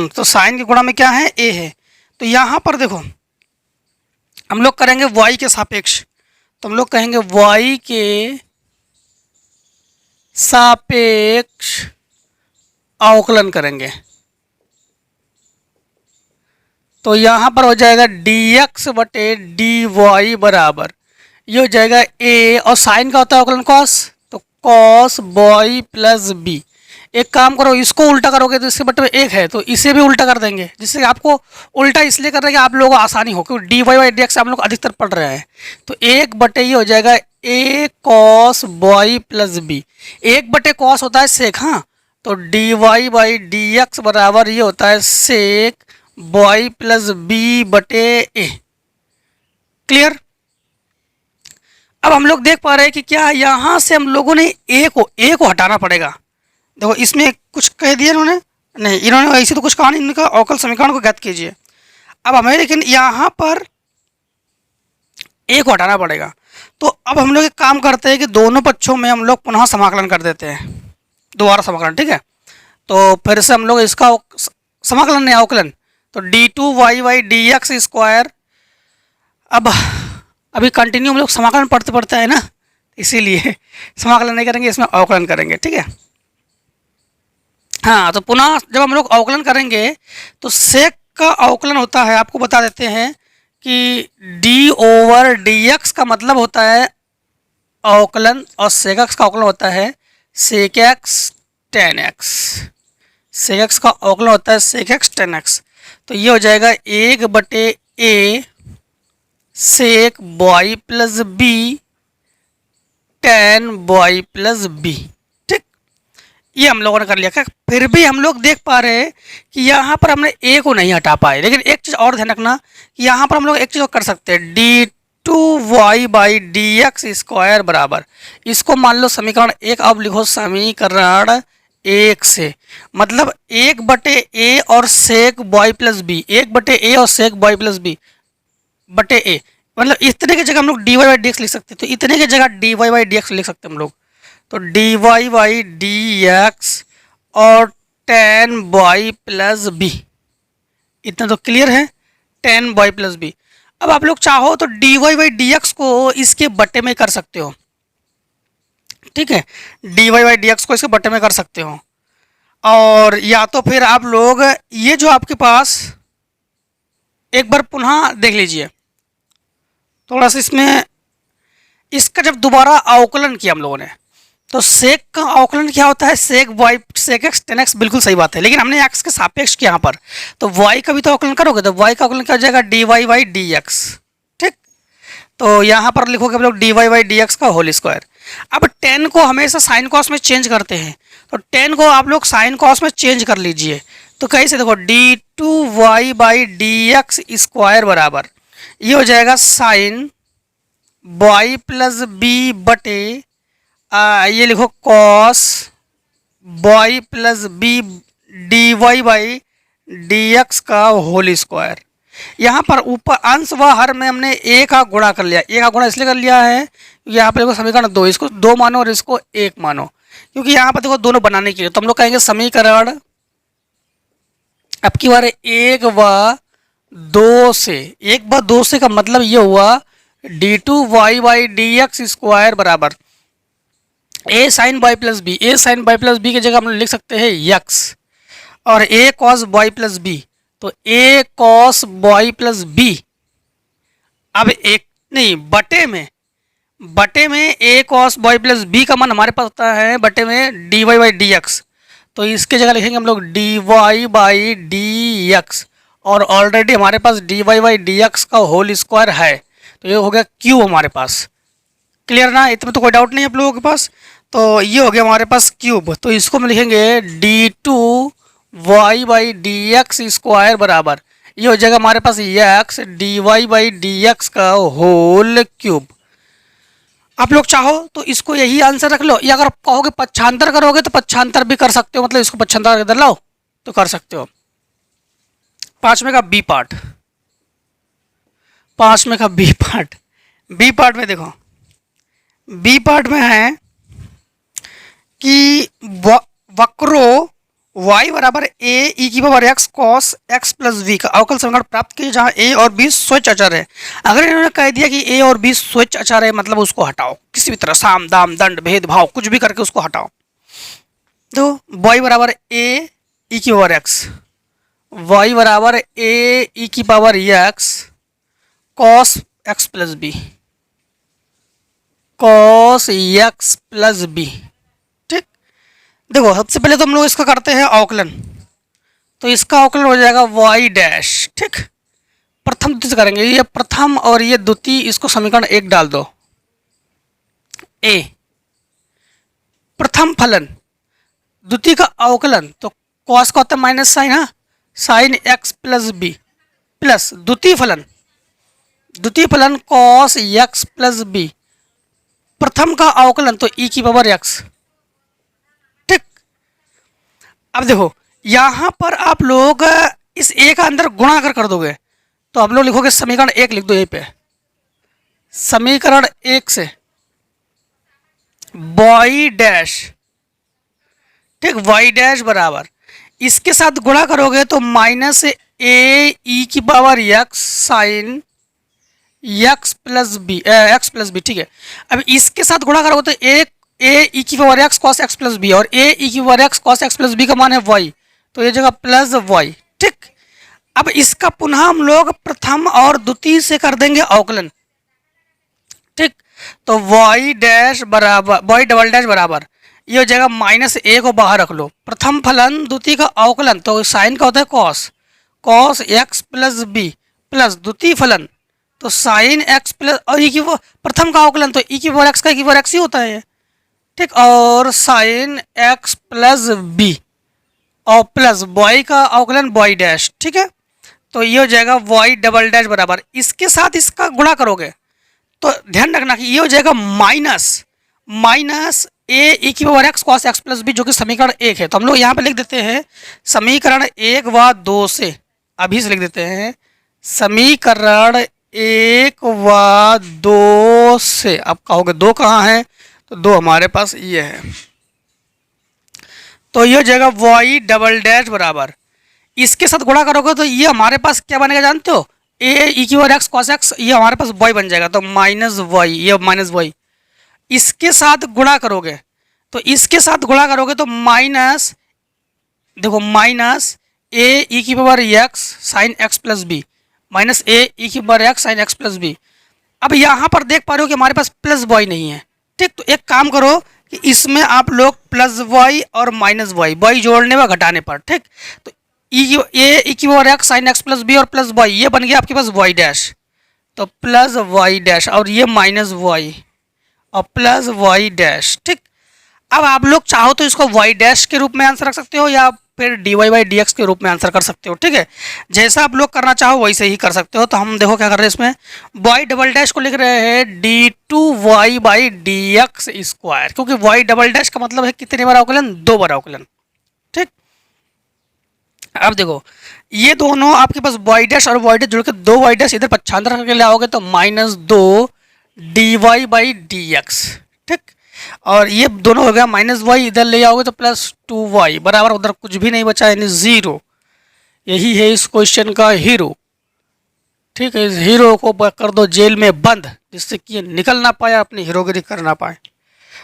Speaker 1: तो साइन के गुणा में क्या है? a है। तो यहाँ पर देखो हम लोग करेंगे y के सापेक्ष, तो हम लोग कहेंगे y के सापेक्ष अवकलन करेंगे। तो यहाँ पर हो जाएगा dx/dy बराबर, ये हो जाएगा a और साइन का होता है अवकलन cos, तो cos y प्लस b। एक काम करो, इसको उल्टा करोगे तो इसके बटे में 1 है, तो इसे भी उल्टा कर देंगे, जिससे आपको उल्टा इसलिए कर रहे हैं कि आप लोगों को आसानी हो, क्योंकि dy/dx हम लोग अधिकतर पढ़ रहे हैं। तो 1 ये हो जाएगा a cos y plus b। 1 cos होता है सेक, हाँ, तो dy/dx बराबर ये होता है सेक y प्लस b बटे a। क्लियर? अब हम लोग देख पा रहे हैं कि क्या यहाँ से हम लोगों ने a को हटाना पड़ेगा। देखो इसमें कुछ कह दिया इन्होंने, नहीं इन्होंने ऐसे तो कुछ कहा नहीं, इनका अवकल समीकरण को ज्ञात कीजिए। अब हमें लेकिन यहाँ पर a को हटाना पड़ेगा। तो अब हम लोग एक काम करते हैं कि दोनों पक्षों में हम लोग पुनः समाकलन कर देते हैं, दोबारा समाकलन। ठीक है, तो फिर से हम लोग इसका समाकलन नहीं अवकलन, तो d2y/dx²। अब अभी कंटिन्यू हम लोग समाकलन पढ़ते पढ़ते है ना, इसीलिए समाकलन नहीं करेंगे, इसमें अवकलन करेंगे। ठीक है, हाँ, तो पुनः जब हम लोग अवकलन करेंगे तो सेक का अवकलन होता है, आपको बता देते हैं कि d/dx का मतलब होता है अवकलन, और सेक x का अवकलन होता है सेक x tan x। सेक x का अवकलन होता है सेक x tan x। तो ये हो जाएगा 1/a sec y plus b tan y plus b. ठीक, ये हम लोगों ने कर लिया। क्या फिर भी हम लोग देख पा रहे हैं कि यहाँ पर हमने ए को नहीं हटा पाए, लेकिन एक चीज़ और ध्यान रखना कि यहाँ पर हम लोग एक चीज़ और कर सकते हैं, d two Y by D x square बराबर, इसको मान लो समीकरण एक। अब लिखो समीकरण एक से, मतलब एक बटे ए और सेक वाई प्लस बी, एक बटे ए और सेक वाई प्लस बी बटे ए, मतलब इतने की जगह हम लोग D Y by D x लिख सकते हैं। तो इतने की जगह d Y by D x लिख सकते हैं हम लोग। तो d Y by D x और टेन वाई प्लस बी, इतना तो क्लियर है, टेन वाई प्लस बी। अब आप लोग चाहो तो d Y by D x को इसके बट्टे में कर सकते हो। ठीक है, d Y by D x को इसके बट्टे में कर सकते हो। और या तो फिर आप लोग ये जो आपके पास, एक बार पुनः देख लीजिए थोड़ा सा इसमें, इसका जब दोबारा अवकलन किया हम लोगों ने, तो सेक का अवकलन क्या होता है, sec y sec x tan x, बिल्कुल सही बात है, लेकिन हमने एक्स के सापेक्ष किया यहाँ पर, तो वाई का भी तो अवकलन करोगे, तो वाई का अवकलन क्या हो जाएगा, D Y by D x. ठीक, तो यहाँ पर लिखोगे हम लोग D Y by D x का होल स्क्वायर। अब टेन को हमेशा साइन कॉस में चेंज करते हैं, तो टेन को आप लोग साइन कॉस में चेंज कर लीजिए। तो कैसे, देखो d two Y by D x square बराबर, ये हो जाएगा साइन वाई प्लस बी बटे ये लिखो cos y plus b d Y by D x का होल स्क्वायर। यहाँ पर ऊपर अंश व हर में हमने ए का गुणा कर लिया। ए का गुणा इसलिए कर लिया है यहाँ पर देखो समीकरण दो, इसको दो मानो और इसको एक मानो, क्योंकि यहाँ पर देखो दोनों बनाने के लिए, तो हम लोग कहेंगे समीकरण अब की बार एक व दो से, एक व दो से का मतलब ये हुआ d two Y by D x square बराबर a sine y plus b. A sine y plus b की जगह हम लोग लिख सकते हैं यक्स, और a cos y plus b, तो a cos y plus B. अब एक नहीं, बटे में a cos y plus b का मान हमारे पास होता है बटे में d Y by D x, तो इसके जगह लिखेंगे हम लोग D Y by D x, और ऑलरेडी हमारे पास D Y by D x का होल स्क्वायर है, तो ये हो गया क्यूब हमारे पास। क्लियर ना, इतने तो कोई डाउट नहीं है आप लोगों के पास। तो ये हो गया हमारे पास क्यूब, तो इसको हम लिखेंगे D two Y by D x square बराबर, ये हो जाएगा हमारे पास X D Y by D x का होल क्यूब। आप लोग चाहो तो इसको यही आंसर रख लो, या अगर कहोगे पक्षांतर करोगे तो पक्षांतर भी कर सकते हो, मतलब इसको पक्षांतर इधर लाओ तो कर सकते हो। पांचवें का बी पार्ट, पांचवें का बी पार्ट, बी पार्ट में देखो, बी पार्ट में है कि वक्रो y बराबर ए ई की power x cos x plus b का अवकल समीकरण प्राप्त किए, जहां a और b स्वच्छ अचर है। अगर इन्होंने कह दिया कि a और b स्वच्छ अचर है, मतलब उसको हटाओ किसी भी तरह, साम दाम दंड भेदभाव कुछ भी करके उसको हटाओ। तो y बराबर a ई की पावर एक्स, y बराबर a ई की power x cos x plus b, cos x plus b. ठीक, देखो सबसे पहले तो हम लोग इसका करते हैं अवकलन, तो इसका अवकलन हो जाएगा y डैश। ठीक, प्रथम द्वितीय से करेंगे, ये प्रथम और ये द्वितीय, इसको समीकरण एक डाल दो। a प्रथम फलन, द्वितीय का अवकलन, तो कॉस का होता है माइनस साइन, हाँ, sine x plus b plus द्वितीय फलन कॉस एक्स प्लस बी, प्रथम का अवकलन तो e की पावर एक्स। ठीक, अब देखो यहां पर आप लोग इस a का अंदर गुणा कर दोगे, तो आप लोग लिखोगे समीकरण एक, लिख दो यहीं पे, समीकरण एक से y डैश, ठीक, y डैश बराबर, इसके साथ गुणा करोगे तो माइनस ए ई की power x sine x plus b. ठीक है, अब इसके साथ गुणा करोगे तो एक ए ई की power x cos x plus b, और ए ई की power x cos x plus b का मान है वाई, तो ये जगह प्लस वाई। ठीक, अब इसका पुनः हम लोग प्रथम और द्वितीय से कर देंगे अवकलन। ठीक, तो वाई डैश बराबर, वाई डबल डैश बराबर, ये हो जाएगा माइनस ए को बाहर रख लो, प्रथम फलन द्वितीय का अवकलन, तो साइन का होता है cos, cos x plus b plus द्वितीय फलन तो साइन एक्स प्लस और ई की वो प्रथम का अवकलन, तो ई की पावर एक्स का ई की पावर एक्स ही होता है, ठीक। और साइन एक्स प्लस बी और प्लस वाई का अवकलन वाई डैश, ठीक है। तो ये हो जाएगा वाई डबल डैश बराबर, इसके साथ इसका गुणा करोगे तो ध्यान रखना कि ये हो जाएगा माइनस ए ई की power x cos x plus b, जो कि समीकरण 1 है। तो हम लोग यहाँ पे लिख देते हैं समीकरण 1 व 2 से, अभी से लिख देते हैं समीकरण 1 व 2 से। अब कहोगे 2 कहाँ है, तो 2 हमारे पास ये है। तो ये हो जाएगा वाई डबल डैश बराबर, इसके साथ गुणा करोगे तो ये हमारे पास क्या बनेगा जानते हो, ए ई की पावर एक्स कॉस एक्स, ये हमारे पास वाई बन जाएगा। तो माइनस वाई, ये माइनस वाई, इसके साथ गुणा करोगे तो इसके साथ गुणा करोगे तो माइनस, देखो माइनस ए ई की power x sine x plus B, minus ए ई की power x sine x plus B. अब यहाँ पर देख पा रहे हो कि हमारे पास प्लस वाई नहीं है, ठीक। तो एक काम करो कि इसमें आप लोग प्लस वाई और माइनस वाई जोड़ने व घटाने पर, ठीक। तो ई की power x sine x plus b और प्लस वाई, ये बन गया आपके पास वाई डैश। तो प्लस वाई डैश और ये माइनस वाई और प्लस वाई डैश, ठीक। अब आप लोग चाहो तो इसको वाई डैश के रूप में आंसर रख सकते हो या फिर d Y by D x के रूप में आंसर कर सकते हो, ठीक है। जैसा आप लोग करना चाहो वैसे ही कर सकते हो। तो हम देखो क्या कर रहे हैं इसमें, वाई डबल डैश को लिख रहे हैं d two Y by D x square, क्योंकि वाई डबल डैश का मतलब है कितने बार अवकलन, 2 बार अवकलन, ठीक। अब देखो ये दोनों आपके पास वाई डैश और वाई डैश जुड़ के 2 वाई डैश इधर पक्षांतर करके ले आओगे तो -2 d Y by D x, ठीक। और ये दोनों हो गया माइनस वाई, इधर ले आओगे तो +2y बराबर, उधर कुछ भी नहीं बचा यानी 0। यही है इस क्वेश्चन का हीरो, ठीक है। इस हीरो को कर दो जेल में बंद, जिससे कि ये निकल ना पाए, अपनी हीरोगिरी कर ना पाए।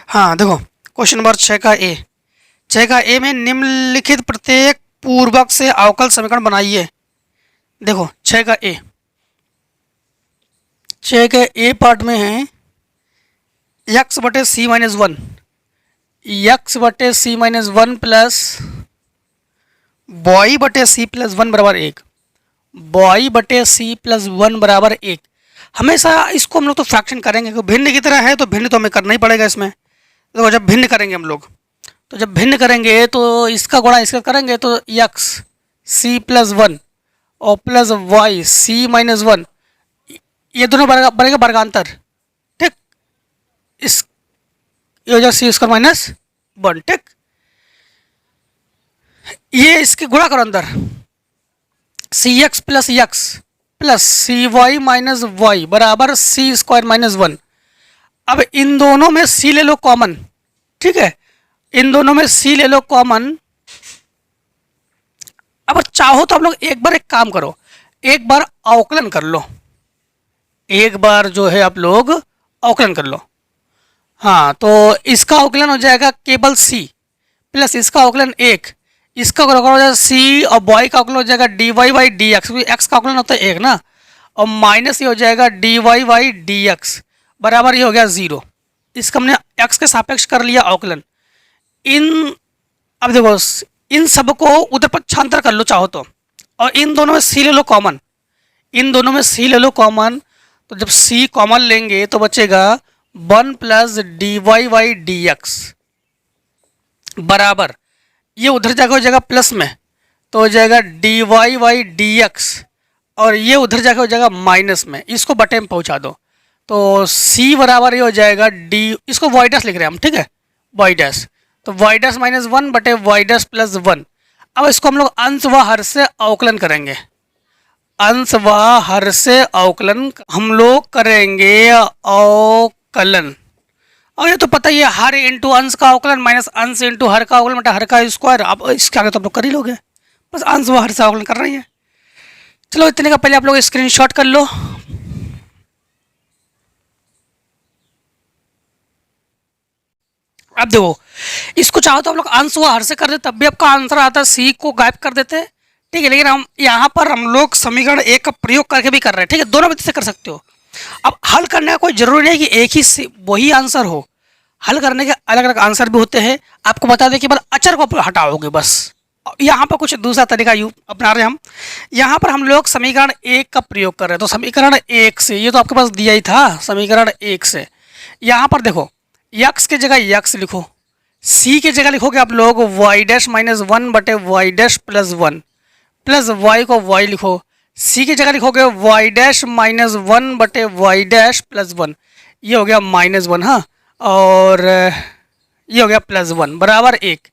Speaker 1: हाँ देखो क्वेश्चन नंबर 6 का ए, 6 का ए में निम्नलिखित प्रत्येक पूर्वक से अवकल समीकरण बनाइए। देखो 6 का ए, 6 के ए पार्ट में है एक्स बटे सी माइनस वन, एक्स बटे सी माइनस वन प्लस बॉई बटे सी प्लस वन बराबर 1, बॉई बटे सी प्लस वन बराबर 1। हमेशा इसको हम लोग तो फ्रैक्शन करेंगे, क्योंकि भिन्न की तरह है तो भिन्न तो हमें करना ही पड़ेगा इसमें। तो जब भिन्न करेंगे हम लोग, तो जब भिन्न करेंगे तो इसका गुणा इसका करेंगे तो एक्स सी प्लस वन और plus y c minus one, ये दोनों बनेगा वर्गांतर, ठीक। इस ये हो जाएगा सी स्क्वायर माइनस वन, ठीक। ये इसके गुणा करो अंदर, सी एक्स प्लस सी वाई माइनस वाई बराबर सी स्क्वायर माइनस वन। अब इन दोनों में सी ले लो कॉमन, ठीक है, इन दोनों में सी ले लो कॉमन। अब चाहो तो आप लोग एक काम करो, एक बार अवकलन कर लो, एक बार जो है आप लोग अवकलन कर लो। हाँ तो इसका अवकलन हो जाएगा केवल सी प्लस इसका अवकलन 1, इसका अवकलन हो जाएगा सी और बॉय का अवकलन हो जाएगा D Y by D x, x का अवकलन होता है 1 ना, और माइनस ये हो जाएगा D Y by D x बराबर ये हो गया 0। इसका हमने एक्स के सापेक्ष कर लिया अवकलन। अब देखो इन सब को उधर पक्षांतर कर लो चाहो तो, और इन दोनों में सी ले लो कॉमन, इन दोनों में सी ले लो कॉमन। तो जब सी कॉमन लेंगे तो बचेगा 1 plus d Y by D x बराबर, ये उधर जाकर हो जाएगा प्लस में तो हो जाएगा D Y by D x, और ये उधर जाकर हो जाएगा माइनस में, इसको बटे में पहुंचा दो तो सी बराबर ये हो जाएगा डी, इसको वाई डैश लिख रहे हैं हम, ठीक है, वाई डैश। तो वाई डैश माइनस वन बटे वाई डैश प्लस वन। अब इसको हम लोग अंश व हर से अवकलन करेंगे, अंश व हर से अवकलन हम लोग करेंगे अवकलन। और ये तो पता ही है, हर इंटू अंश का अवकलन माइनस अंश इंटू हर का अवकलन बटा हर का स्क्वायर। अब इसके आगे तो आप लोग कर ही लोगे, बस अंश व हर से अवकलन कर रही है। चलो इतने का पहले आप लोग स्क्रीनशॉट कर लो। अब देखो इसको चाहो तो आप लोग अंश व हर से कर दे, तब भी आपका आंसर आता है, सी को गायब कर देते हैं, ठीक है। लेकिन हम यहाँ पर हम लोग समीकरण 1 का प्रयोग करके भी कर रहे हैं, ठीक है, दोनों विधि से कर सकते हो। अब हल करने का कोई जरूरी नहीं कि एक ही वही आंसर हो, हल करने के अलग अलग आंसर भी होते हैं। आपको बता दें कि बस अचर को हटाओगे, बस यहाँ पर कुछ दूसरा तरीका यू अपना रहे हम। यहाँ पर हम लोग समीकरण एक का प्रयोग कर रहे हैं, तो समीकरण एक से, ये तो आपके पास दिया ही था, समीकरण एक से यहाँ पर देखो यक्स की जगह यक्स लिखो, सी की जगह लिखोगे आप लोग वाई डैश माइनस वन बटे Y dash plus one, plus Y को वाई लिखो, सी की जगह लिखोगे वाई डैश माइनस वन बटे वाई डैश प्लस वन, ये हो गया माइनस वन, हाँ, और ये हो गया प्लस वन बराबर एक।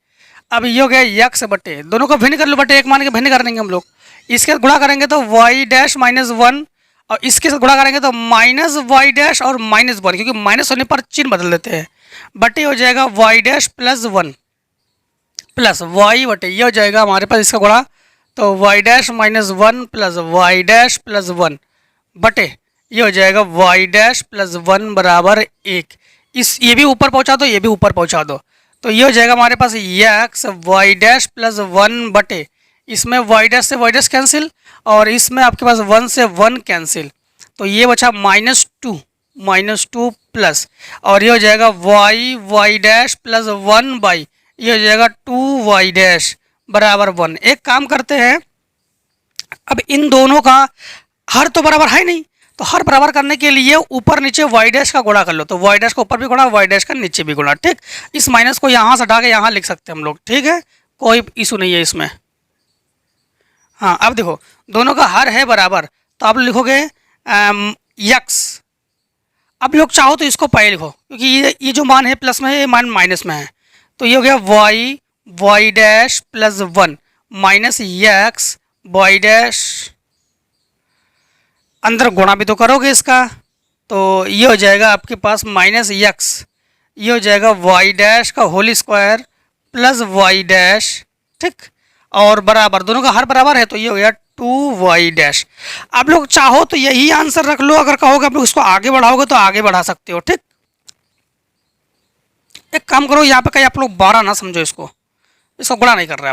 Speaker 1: अब ये हो गया यक्स बटे, दोनों को भिन्न कर लो, बटे एक मान के भिन्न कर देंगे हम लोग, इसके साथ गुणा करेंगे तो वाई डैश माइनस वन, और इसके साथ गुणा करेंगे तो माइनस वाई डैश और माइनस वन, क्योंकि माइनस होने पर चिन्ह बदल देते हैं, बटे हो जाएगा Y dash plus one plus Y बटे, ये हो जाएगा हमारे पास इसका गुणा, तो Y dash minus one plus Y dash plus one बटे, ये हो जाएगा वाई डैश प्लस वन बराबर एक। इस ये भी ऊपर पहुंचा दो, ये भी ऊपर पहुंचा दो, तो ये हो जाएगा हमारे पास X Y dash plus one बटे, इसमें वाई डैश से वाई डैश कैंसिल, और इसमें आपके पास वन से वन कैंसिल, तो ये बचा माइनस टू प्लस, और ये हो जाएगा Y dash plus one by, ये हो जाएगा टू वाई डैश बराबर वन। एक काम करते हैं, अब इन दोनों का हर तो बराबर है नहीं, तो हर बराबर करने के लिए ऊपर नीचे वाई डैश का गुणा कर लो, तो वाई डैश का ऊपर भी गुणा, वाई डैश का नीचे भी गुणा, ठीक। इस माइनस को यहाँ से हटा के यहाँ लिख सकते हैं हम लोग, ठीक है, कोई इशू नहीं है इसमें। हाँ, अब देखो दोनों का हर है बराबर, तो आप लिखोगे यक्स, अब लोग चाहो तो इसको पहले लिखो, क्योंकि ये जो मान है प्लस में है, ये मान माइनस में है, तो ये हो गया Y dash plus one minus X Y dash, अंदर गुणा भी तो करोगे इसका, तो ये हो जाएगा आपके पास माइनस यक्स, ये हो जाएगा वाई डैश का whole square plus Y dash, ठीक, और बराबर, दोनों का हर बराबर है, तो ये हो गया टू वाई डैश। आप लोग चाहो तो यही आंसर रख लो, अगर कहोगे आप लोग इसको आगे बढ़ाओगे तो आगे बढ़ा सकते हो, ठीक। एक काम करो, यहाँ पे कहीं आप लोग 12 ना समझो, इसको गुणा नहीं कर रहे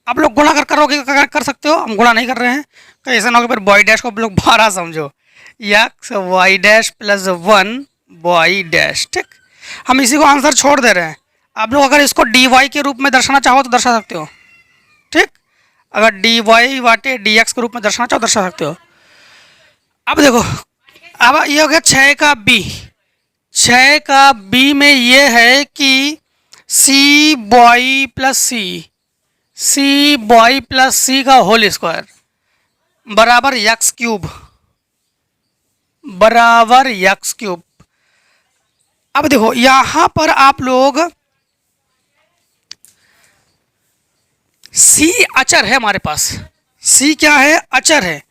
Speaker 1: आप लोग गुणा करोगे कर सकते हो, हम गुणा नहीं कर रहे हैं, कहीं ऐसा ना हो कि फिर वाई डैश को आप लोग 12 समझो, X Y dash plus one Y dash, ठीक। हम इसी को आंसर छोड़ दे रहे हैं, आप लोग अगर इसको डी वाई के रूप में दर्शाना चाहो तो दर्शा सकते हो, ठीक, अगर डी वाई वाटे डी एक्स के रूप में दर्शाना चाहो दर्शा सकते हो। अब देखो, अब ये हो गया 6 का बी, 6 का बी में ये है कि सी बॉय प्लस सी का होल स्क्वायर बराबर यक्स क्यूब, बराबर यक्स क्यूब। अब देखो यहां पर आप लोग सी अचर है हमारे पास, सी क्या है, अचर है,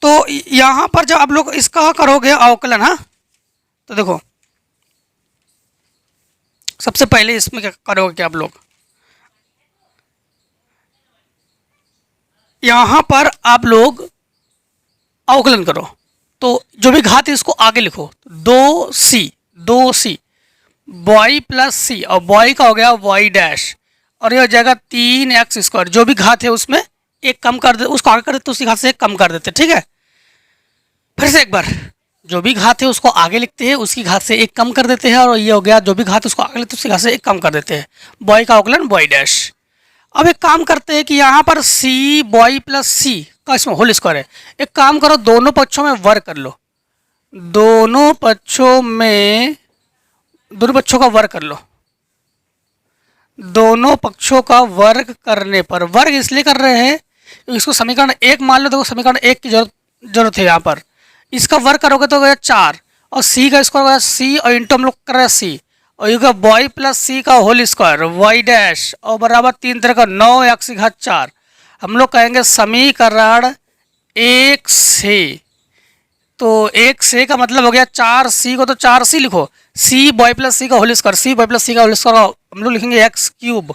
Speaker 1: तो यहां पर जब आप लोग इसका करोगे अवकलन, हाँ, तो देखो सबसे पहले इसमें क्या करोगे कि आप लोग यहां पर आप लोग अवकलन करो, तो जो भी घात है इसको आगे लिखो, दो सी बॉय प्लस सी, और बॉय का हो गया वाई डैश, और ये हो जाएगा 3x स्क्वायर, जो भी घात है उसमें एक कम कर दे, उसको आगे कर देते, उसी घात से एक कम कर देते, ठीक है। फिर से एक बार, जो भी घात है उसको आगे लिखते हैं, उसकी घात से एक कम कर देते हैं, और ये हो गया जो भी घात है उसको आगे लिखते हैं, उसकी घात से एक कम कर देते हैं, बॉय का अवकलन बॉय डैश। अब एक काम करते हैं कि यहाँ पर सी बॉय प्लस सी का इसमें होल स्क्वायर है, एक काम करो दोनों पक्षों में वर्ग कर लो, दोनों पक्षों का वर्ग कर लो, दोनों पक्षों का वर्ग करने पर, वर्ग इसलिए कर रहे हैं इसको समीकरण एक मान लो, देखो समीकरण एक की जरूरत है, यहाँ पर इसका वर्ग करोगे तो हो गया 4, और सी का स्क्वायर हो गया सी, और इंटू हम लोग कर रहे हैं सी, और ये बॉय प्लस सी का होल स्क्वायर वाई डैश, और बराबर 3 तरह का 9x की घात 4। हम लोग कहेंगे समीकरण एक से, तो एक से का मतलब हो गया 4c को, तो 4c लिखो, सी बॉय प्लस सी का होल स्क्वायर, सी बॉय प्लस सी का होल स्क्वायर हम लोग लिखेंगे एक्स क्यूब,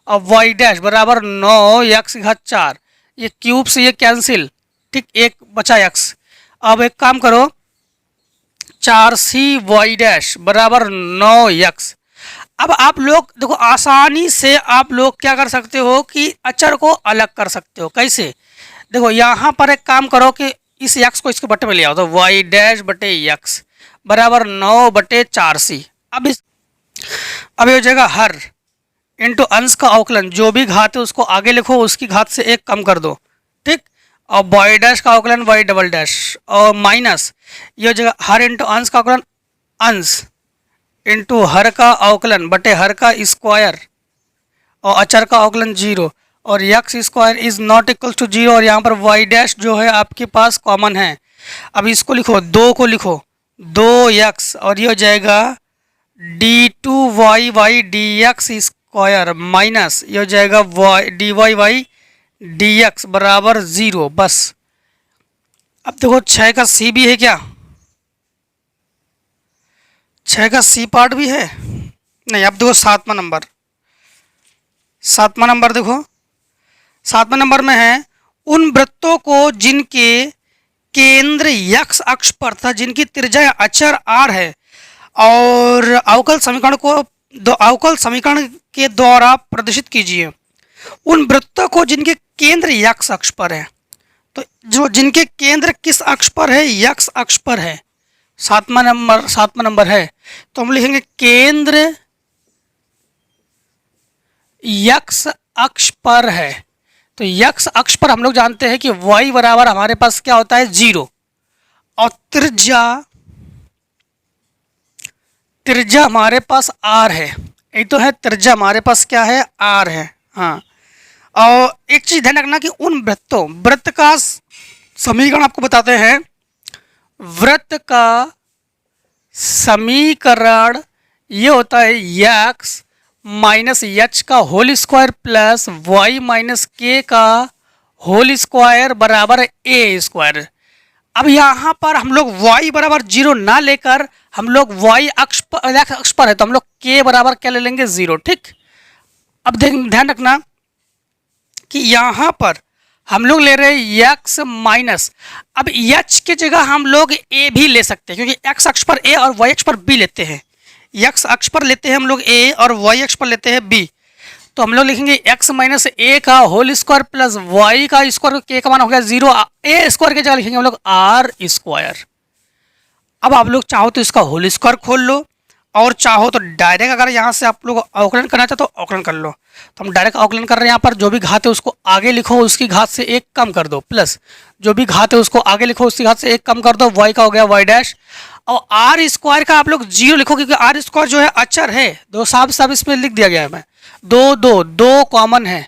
Speaker 1: और वाई डैश बराबर 9x की घात 4, ये क्यूब से ये कैंसिल, ठीक, एक बचा x। अब एक काम करो, 4c वाई डैश बराबर 9x। अब आप लोग देखो आसानी से आप लोग क्या कर सकते हो कि अचर को अलग कर सकते हो, कैसे, देखो यहाँ पर एक काम करो कि इस x को इसके बटे में ले आओ, तो वाई डैश बटे x बराबर 9 बटे 4c। अब ये हो जाएगा हर इंटू अंश का अवकलन, जो भी घात है उसको आगे लिखो, उसकी घात से एक कम कर दो, ठीक। और वाई डैश का अवकलन वाई डबल डैश, और माइनस ये हो जाएगा हर इंटू अंश का अवकलन अंश इंटू हर का अवकलन बटे हर का स्क्वायर और अचर का अवकलन 0, और X square is not equal to 0, और यहाँ पर वाई डैश जो है आपके पास कॉमन है। अब इसको लिखो, 2 को लिखो 2x, और ये हो जाएगा d2y dx स्क्वायर माइनस ये हो जाएगा dy dx बराबर 0। बस अब देखो 6 का सी भी है क्या? 6 का सी पार्ट भी है नहीं। अब देखो 7वां नंबर, 7वां नंबर देखो, 7वें नंबर में है उन वृत्तों को जिनके केंद्र यक्स अक्ष पर था, जिनकी त्रिज्या अचर r है, और अवकल समीकरण के द्वारा प्रदर्शित कीजिए। उन वृत्तों को जिनके केंद्र यक्स अक्ष पर है, तो जो जिनके केंद्र किस अक्ष पर है? यक्स अक्ष पर है। 7वां नंबर है, तो हम लिखेंगे केंद्र यक्स अक्ष पर है। तो यक्स अक्ष पर हम लोग जानते हैं कि y बराबर हमारे पास क्या होता है? 0, और त्रिज्या हमारे पास r है। यही तो है, त्रिज्या हमारे पास क्या है? r है। हाँ, और एक चीज ध्यान रखना कि उन वृत्त का समीकरण आपको बताते हैं। वृत्त का समीकरण ये होता है यक्स माइनस एच का whole square plus Y minus K का होल स्क्वायर बराबर ए स्क्वायर। अब यहाँ पर हम लोग y बराबर 0 ना लेकर हम लोग y अक्ष पर है, तो हम लोग k बराबर क्या ले लेंगे? 0, ठीक। अब ध्यान रखना कि यहाँ पर हम लोग ले रहे हैं x माइनस, अब h की जगह हम लोग a भी ले सकते हैं, क्योंकि x अक्ष पर a और y अक्ष पर b लेते हैं। x अक्ष पर लेते हैं हम लोग a और y अक्ष पर लेते हैं b, तो हम लोग लिखेंगे x माइनस a का होल स्क्वायर प्लस y का स्क्वायर, k का मान हो गया 0, a स्क्वायर की जगह लिखेंगे हम लोग r स्क्वायर। अब आप लोग चाहो तो इसका होल स्क्वायर खोल लो, और चाहो तो डायरेक्ट अगर यहाँ से आप लोग अवकलन करना चाहते तो अवकलन कर लो। तो हम डायरेक्ट अवकलन कर रहे हैं, यहाँ पर जो भी घात है उसको आगे लिखो, उसकी घात से एक कम कर दो, प्लस जो भी घात है उसको आगे लिखो, उसकी घात से एक कम कर दो, y का हो गया y डैश, और आर स्क्वायर का आप लोग 0 लिखो, क्योंकि आर स्क्वायर जो है अचर है। दो साफ इसमें लिख दिया गया है, मैं दो कॉमन है,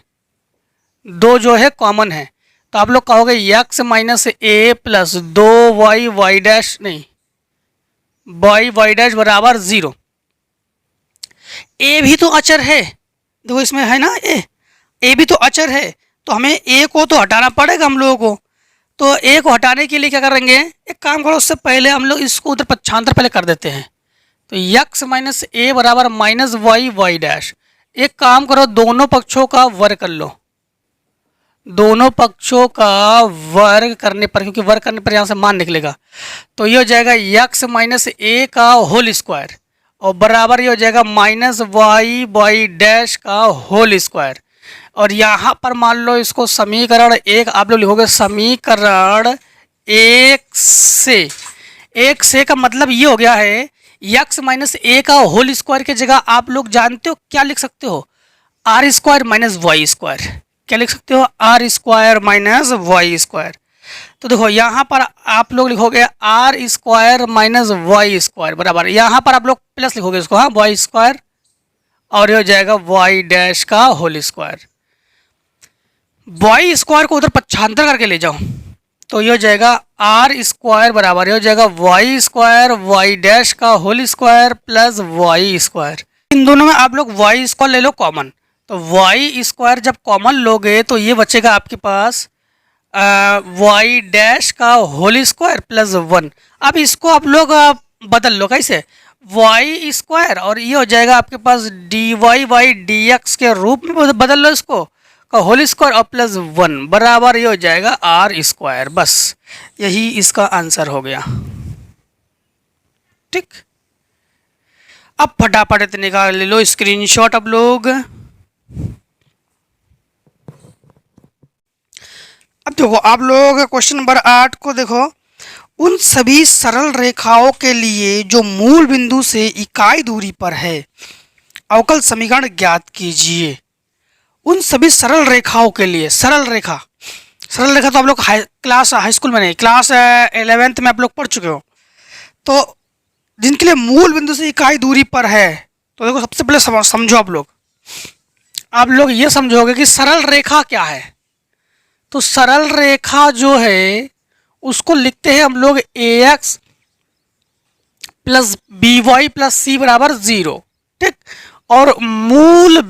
Speaker 1: 2 जो है कॉमन है, तो आप लोग कहोगे x माइनस ए प्लस 2y y डैश नहीं y डैश बराबर 0। ए भी तो अचर है, देखो इसमें है ना ए भी तो अचर है, तो हमें ए को तो हटाना पड़ेगा हम लोगों को। तो ए को हटाने के लिए क्या करेंगे? एक काम करो, उससे पहले हम लोग इसको उधर पक्षांतर पहले कर देते हैं। तो x माइनस ए बराबर माइनस y डैश। एक काम करो, दोनों पक्षों का वर्ग कर लो, दोनों पक्षों का वर्ग करने पर, क्योंकि वर्ग करने पर यहाँ से मान निकलेगा, तो ये हो जाएगा x माइनस ए का होल स्क्वायर और बराबर ये हो जाएगा माइनस y डैश का होल स्क्वायर। और यहाँ पर मान लो इसको समीकरण 1 आप लोग लिखोगे, समीकरण 1 से का मतलब ये हो गया है x माइनस ए का होल स्क्वायर की जगह आप लोग जानते हो क्या लिख सकते हो? R square minus Y square. क्या लिख सकते हो? R square minus Y square. तो देखो यहाँ पर आप लोग लिखोगे R square minus Y square बराबर, यहाँ पर आप लोग प्लस लिखोगे इसको, हाँ, वाई स्क्वायर, और ये हो जाएगा वाई डैश का होल स्क्वायर। वाई स्क्वायर को उधर पक्षांतर करके ले जाओ, तो ये हो जाएगा आर स्क्वायर बराबर ये हो जाएगा वाई स्क्वायर वाई डैश का whole square plus Y square. इन दोनों में आप लोग वाई स्क्वायर ले लो कॉमन, तो वाई स्क्वायर जब कॉमन लोगे तो ये बचेगा आपके पास वाई डैश का होल स्क्वायर प्लस 1। अब इसको आप लोग बदल लो, कैसे? वाई स्क्वायर और ये हो जाएगा आपके पास D Y by D x के रूप में बदल लो इसको, का होल स्क्वायर और प्लस 1 बराबर ये हो जाएगा आर स्क्वायर। बस यही इसका आंसर हो गया, ठीक। अब फटाफट इतने का ले लो स्क्रीनशॉट अब लोग। अब देखो आप लोग क्वेश्चन नंबर 8 को देखो, उन सभी सरल रेखाओं के लिए जो मूल बिंदु से इकाई दूरी पर है अवकल समीकरण ज्ञात कीजिए उन सभी सरल रेखाओं के लिए। सरल रेखा तो आप लोग हाई स्कूल में नहीं, क्लास 11th में आप लोग पढ़ चुके हो। तो जिनके लिए मूल बिंदु से इकाई दूरी पर है, तो देखो सबसे पहले समझो आप लोग ये समझोगे कि सरल रेखा क्या है। तो सरल रेखा जो है उसको लिखते हैं हम लोग ax plus B Y plus C बराबर 0, ठीक। और मूल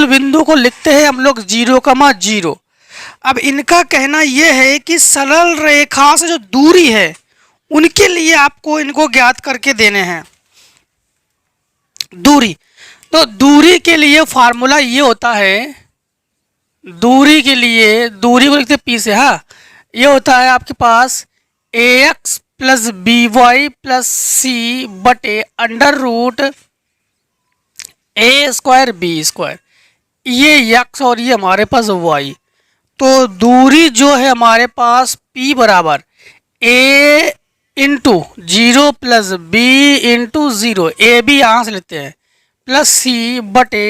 Speaker 1: बिंदु को लिखते हैं हम लोग 0,0। अब इनका कहना यह है कि सरल रेखा से जो दूरी है उनके लिए आपको इनको ज्ञात करके देने हैं दूरी। तो दूरी के लिए फार्मूला ये होता है, दूरी को लिखते पी से, हाँ, ये होता है आपके पास ax plus B Y plus C बटे under root A square B square. ये x और ये हमारे पास y। तो दूरी जो है हमारे पास p बराबर a into 0 plus B into 0, A B यहाँ से लेते हैं, प्लस सी बटे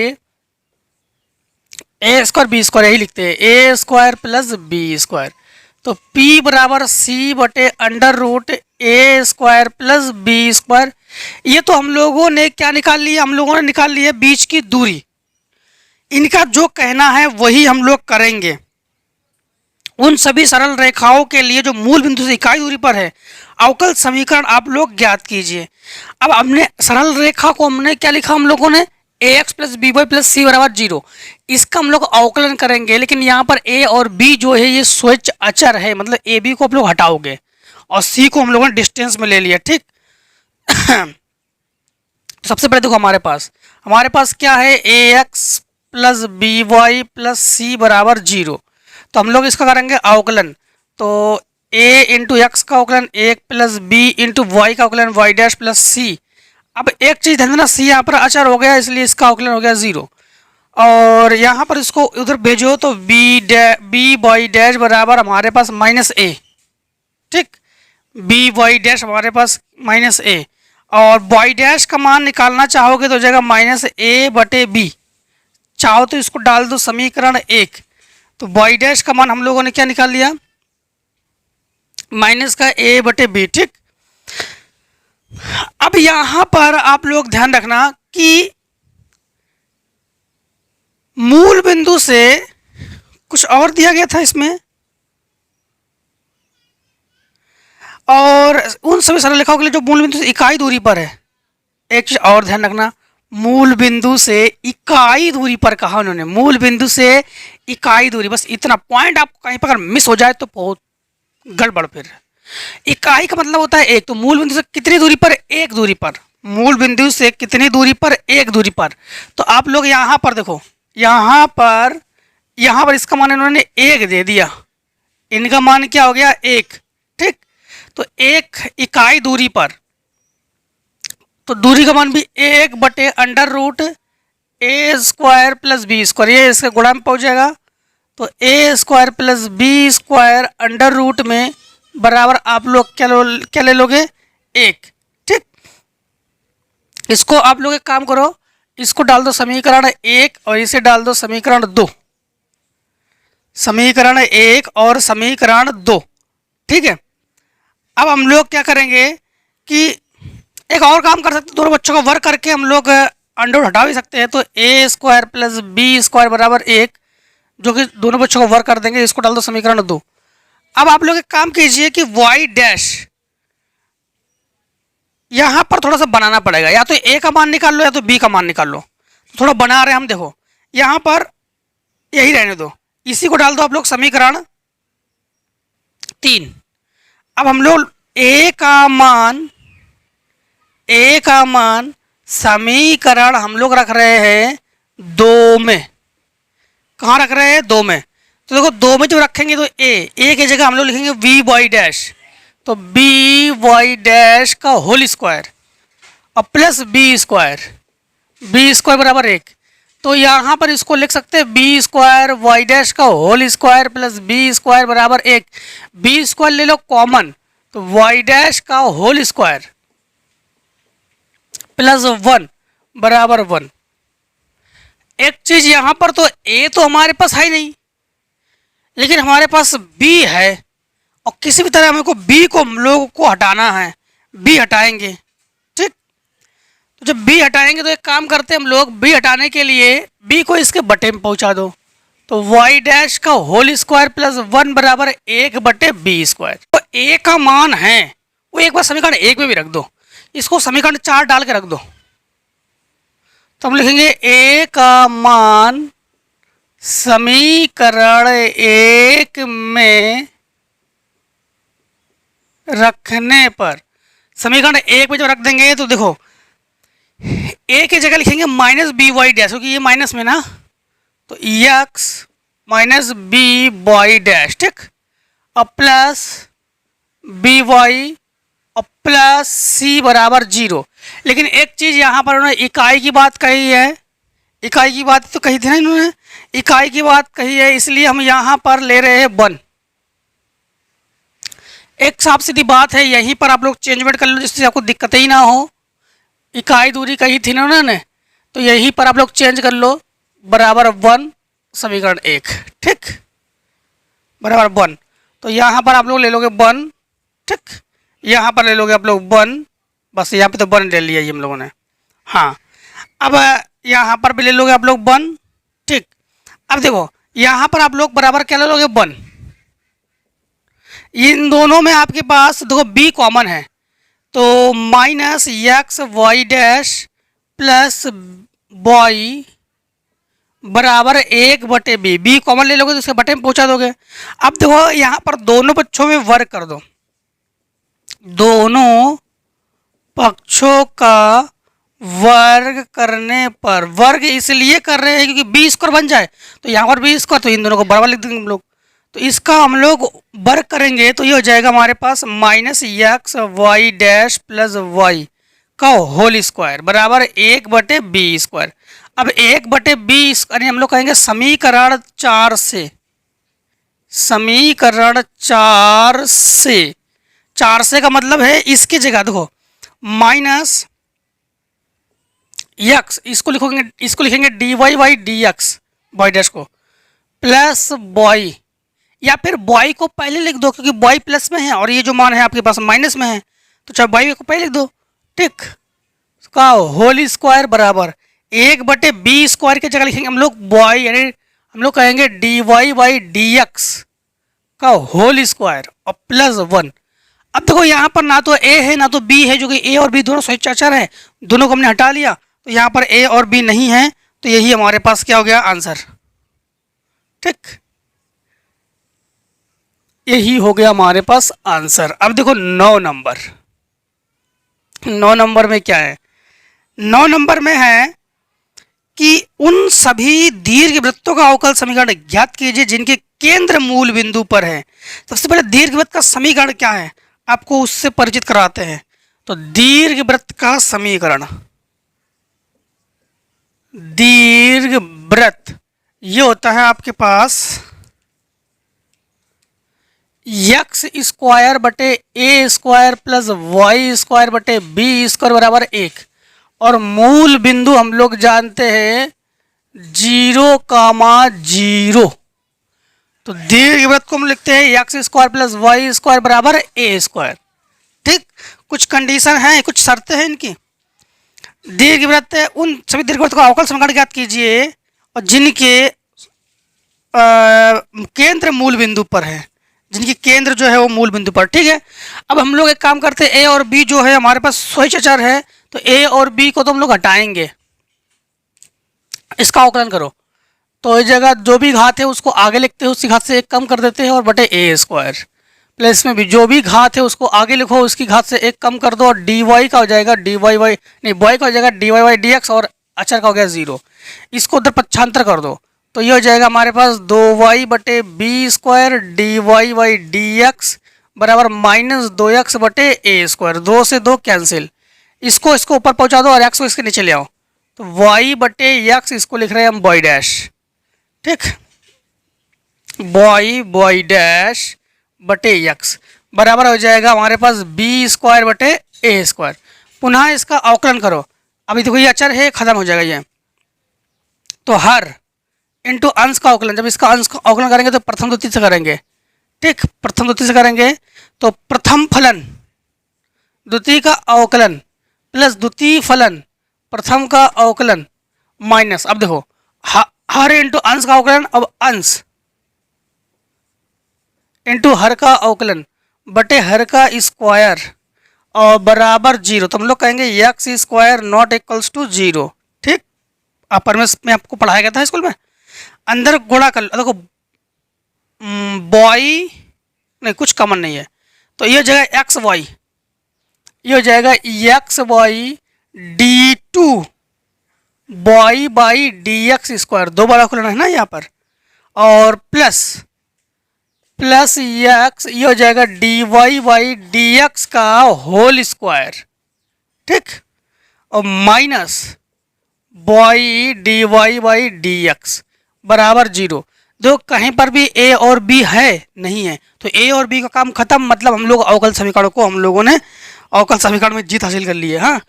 Speaker 1: ए स्क्वायर बी स्क्वायर, यही लिखते हैं ए स्क्वायर प्लस बी स्क्वायर। तो p बराबर c बटे under root A square plus B square. ये तो हम लोगों ने क्या निकाल लिया, हम लोगों ने निकाल लिया बीच की दूरी। इनका जो कहना है वही हम लोग करेंगे। उन सभी सरल रेखाओं के लिए जो मूल बिंदु से इकाई दूरी पर है अवकल समीकरण आप लोग ज्ञात कीजिए। अब हमने सरल रेखा को हमने क्या लिखा, हम लोगों ने ax plus B Y plus C बराबर 0, इसका हम लोग अवकलन करेंगे। लेकिन यहाँ पर a और b जो है ये स्वेच्छ अचर है, मतलब ए बी को आप लोग हटाओगे और c को हम लोगों ने डिस्टेंस में ले लिया, ठीक। सबसे पहले देखो हमारे पास क्या है, ax plus B Y plus C बराबर 0। तो हम लोग इसका करेंगे अवकलन। तो a इंटू एक्स का अवकलन 1 प्लस बी इंटू वाई का अवकलन वाई डैश प्लस सी। अब एक चीज़ ध्यान देना, सी यहाँ पर अचर हो गया इसलिए इसका अवकलन हो गया 0। और यहाँ पर इसको उधर भेजो तो बी वाई डैश बराबर हमारे पास माइनस ए, ठीक। बी वाई डैश हमारे पास माइनस ए, और वाई डैश का मान निकालना चाहोगे तो हो जाएगा माइनस ए बटे बी। चाहो तो इसको डाल दो समीकरण 1। तो वाई डैश का मान हम लोगों ने क्या निकाल लिया, माइनस का ए बटे बी, ठीक। अब यहां पर आप लोग ध्यान रखना कि मूल बिंदु से कुछ और दिया गया था इसमें, और उन सभी सरल रेखाओं के लिए जो मूल बिंदु से इकाई दूरी पर है। एक चीज और ध्यान रखना, मूल बिंदु से इकाई दूरी पर कहा उन्होंने, मूल बिंदु से इकाई दूरी, बस इतना पॉइंट आपको कहीं पर अगर मिस हो जाए तो बहुत गड़बड़। फिर इकाई का मतलब होता है एक, तो मूल बिंदु से कितनी दूरी पर, एक दूरी पर। मूल बिंदु से कितनी दूरी पर, एक दूरी पर। तो आप लोग यहाँ पर देखो, यहाँ पर इसका मान इन्होंने 1 दे दिया, इनका मान क्या हो गया 1, ठीक। तो एक इकाई दूरी पर, तो दूरी का मान भी 1 बटे under root A square plus B square, ये इसके गुणा में पहुंच जाएगा। तो A square plus B square under root में बराबर आप लोग क्या ले लोगे 1, ठीक। इसको आप लोग एक काम करो, इसको डाल दो समीकरण 1 और इसे डाल दो समीकरण 2, समीकरण 1 और समीकरण 2, ठीक है। अब हम लोग क्या करेंगे कि एक और काम कर सकते हैं, दोनों बच्चों का वर्क करके हम लोग अंडर रूट हटा भी सकते हैं। तो A square plus B square बराबर 1, जो कि दोनों बच्चों का वर्क कर देंगे, इसको डाल दो समीकरण 2। अब आप लोग एक काम कीजिए कि वाई डैश यहां पर थोड़ा सा बनाना पड़ेगा, या तो ए का मान निकाल लो या तो बी का मान निकाल लो। तो थोड़ा बना रहे हैं हम, देखो यहां पर यही रहने दो, इसी को डाल दो आप लोग समीकरण 3। अब हम लोग ए का मान समीकरण हम लोग रख रहे हैं 2 में। कहाँ रख रहे हैं, 2 में। तो देखो 2 में जब रखेंगे तो ए की जगह हम लोग लिखेंगे वी वाई डैश, तो बी वाई डैश का होल स्क्वायर और प्लस बी स्क्वायर बराबर 1। तो यहाँ पर इसको लिख सकते हैं बी स्क्वायर वाई डैश का whole square plus B square बराबर 1। बी स्क्वायर ले लो कॉमन, तो वाई डैश का होल स्क्वायर प्लस 1 बराबर 1। एक चीज यहां पर तो a तो हमारे पास है ही नहीं, लेकिन हमारे पास b है, और किसी भी तरह हमको b को हम लोगों को हटाना है। b हटाएंगे, ठीक। तो जब b हटाएंगे तो एक काम करते हैं हम लोग, b हटाने के लिए b को इसके बटे में पहुंचा दो, तो y डैश का होल स्क्वायर प्लस 1 बराबर 1 बटे b स्क्वायर। तो a का मान है वो एक बार समीकरण 1 में भी रख दो, इसको समीकरण 4 डाल के रख दो, तो हम लिखेंगे a का मान समीकरण 1 में रखने पर, समीकरण 1 में जब रख देंगे तो देखो a की जगह लिखेंगे माइनस बी वाई डैश, क्योंकि ये माइनस में ना, तो x minus B Y dash, ठीक, और प्लस बी वाई और प्लस सी बराबर 0। लेकिन एक चीज यहाँ पर उन्होंने इकाई की बात कही है, इकाई की बात तो कही थी ना इन्होंने, इकाई की बात कही है, इसलिए हम यहाँ पर ले रहे हैं 1। एक साफ सीधी बात है, यहीं पर आप लोग चेंजमेंट कर लो जिससे आपको दिक्कत ही ना हो। इकाई दूरी कही थी ना उन्होंने, तो यहीं पर आप लोग चेंज कर लो, बराबर 1 समीकरण 1, ठीक, बराबर 1। तो यहाँ पर आप लोग ले लोगे 1, ठीक, यहाँ पर ले लोगे आप लोग 1, बस यहाँ पे तो 1 ले लिया ये हम लोगों ने। हाँ, अब यहाँ पर भी ले लोगे आप लोग 1, ठीक। अब देखो यहाँ पर आप लोग बराबर क्या ले लोगे 1, इन दोनों में आपके पास देखो b कॉमन है, तो minus x Y dash plus Y बराबर 1 बटे बी, बी कॉमन ले लोगे तो उसके बटे में पहुंचा दोगे। अब देखो यहाँ पर दोनों पक्षों में वर्ग कर दो, दोनों पक्षों का वर्ग करने पर, वर्ग इसलिए कर रहे हैं क्योंकि बी स्क्वायर बन जाए, तो यहाँ पर बी स्क्वायर, तो इन दोनों को बराबर लिख देंगे हम लोग, तो इसका हम लोग वर्ग करेंगे तो ये हो जाएगा हमारे पास minus x Y dash plus y का होल स्क्वायर बराबर 1 बटे बी स्क्वायर। अब 1 बटे बी स्क्वायर हम लोग कहेंगे समीकरण 4 से, समीकरण 4 से, 4 से का मतलब है इसकी जगह देखो माइनस एक्स, इसको लिखेंगे D Y by D X Y dash को, प्लस वाई, या फिर वाई को पहले लिख दो क्योंकि वाई प्लस में है और ये जो मान है आपके पास माइनस में है, तो चाहे वाई को पहले लिख दो, ठीक, का होल स्क्वायर बराबर 1 बटे बी स्क्वायर की जगह लिखेंगे हम लोग वाई, यानी हम लोग कहेंगे D Y by D x का होल स्क्वायर और प्लस 1। अब देखो यहाँ पर ना तो a है ना तो b है, जो कि a और b दोनों स्वेच्छाचार है, दोनों को हमने हटा लिया, तो यहाँ पर a और b नहीं है, तो यही हमारे पास क्या हो गया आंसर, ठीक, यही हो गया हमारे पास आंसर। अब देखो 9 नंबर, 9 नंबर में क्या है, 9 नंबर में है कि उन सभी दीर्घवृत्तों का अवकल समीकरण ज्ञात कीजिए जिनके केंद्र मूल बिंदु पर है। सबसे पहले दीर्घवृत्त का समीकरण क्या है आपको उससे परिचित कराते हैं। तो दीर्घवृत्त का समीकरण, दीर्घवृत्त ये होता है आपके पास एक्स स्क्वायर बटे ए स्क्वायर प्लस वाई स्क्वायर बटे बी स्क्वायर बराबर 1, और मूल बिंदु हम लोग जानते हैं 0,0। तो दीर्घवृत्त को हम लिखते हैं X square plus Y square बराबर ए स्क्वायर, ठीक। कुछ कंडीशन है, कुछ शर्तें हैं इनकी। दीर्घवृत्त उन सभी दीर्घवृत्त का अवकल समीकरण ज्ञात कीजिए और जिनके केंद्र मूल बिंदु पर है, जिनकी केंद्र जो है वो मूल बिंदु पर, ठीक है। अब हम लोग एक काम करते हैं, ए और बी जो है हमारे पास स्वेच्छाचार है, तो ए और बी को तो हम लोग हटाएंगे, इसका अवकलन करो, तो इस जगह जो भी घात है उसको आगे लिखते हैं, उसी घात से एक कम कर देते हैं और बटे ए स्क्वायर, प्लस में भी जो भी घात है उसको आगे लिखो, उसकी घात से एक कम कर दो, और डी वाई का हो जाएगा डी वाई वाई नहीं वाई का हो जाएगा D Y Y D x, और अचर का हो गया 0, इसको उधर पक्षांतर कर दो, तो ये हो जाएगा हमारे पास 2y बटे B square D Y by D x बराबर माइनस 2x बटे ए स्क्वायर, 2 से 2 कैंसिल, इसको ऊपर पहुंचा दो और x को इसके नीचे ले आओ, तो y बटे x इसको लिख रहे हैं हम y डैश, ठीक, y डैश बटे x बराबर हो जाएगा हमारे पास बी स्क्वायर बटे ए स्क्वायर। पुनः इसका अवकलन करो, अभी देखो ये अचर है, खत्म हो जाएगा ये। तो हर इंटू अंश का अवकलन, जब इसका अंश का अवकलन करेंगे तो प्रथम द्वितीय से करेंगे, ठीक, प्रथम द्वितीय से करेंगे तो प्रथम फलन द्वितीय का अवकलन प्लस द्वितीय फलन प्रथम का अवकलन माइनस, अब देखो हर इंटू अंश का अवकलन, अब अंश इंटू हर का अवकलन बटे हर का स्क्वायर और बराबर जीरो। तो हम लोग कहेंगे X square not equals to zero, ठीक। अपर में आपको पढ़ाया गया था स्कूल में। अंदर गुणा कर लो, देखो बॉय नहीं, कुछ कॉमन नहीं है, तो ये हो जाएगा एक्स वाई, ये हो जाएगा X Y D two boy by D x square, दो बड़ा खुलना है ना यहाँ पर, और प्लस एक्स, ये हो जाएगा D Y by D x का होल स्क्वायर, ठीक, और minus boy D Y by D x बराबर जीरो। जो कहीं पर भी ए और बी है नहीं है, तो ए और बी का काम खत्म, मतलब हम लोग अवकल समीकरण को, हम लोगों ने अवकल समीकरण में जीत हासिल कर ली है। हाँ,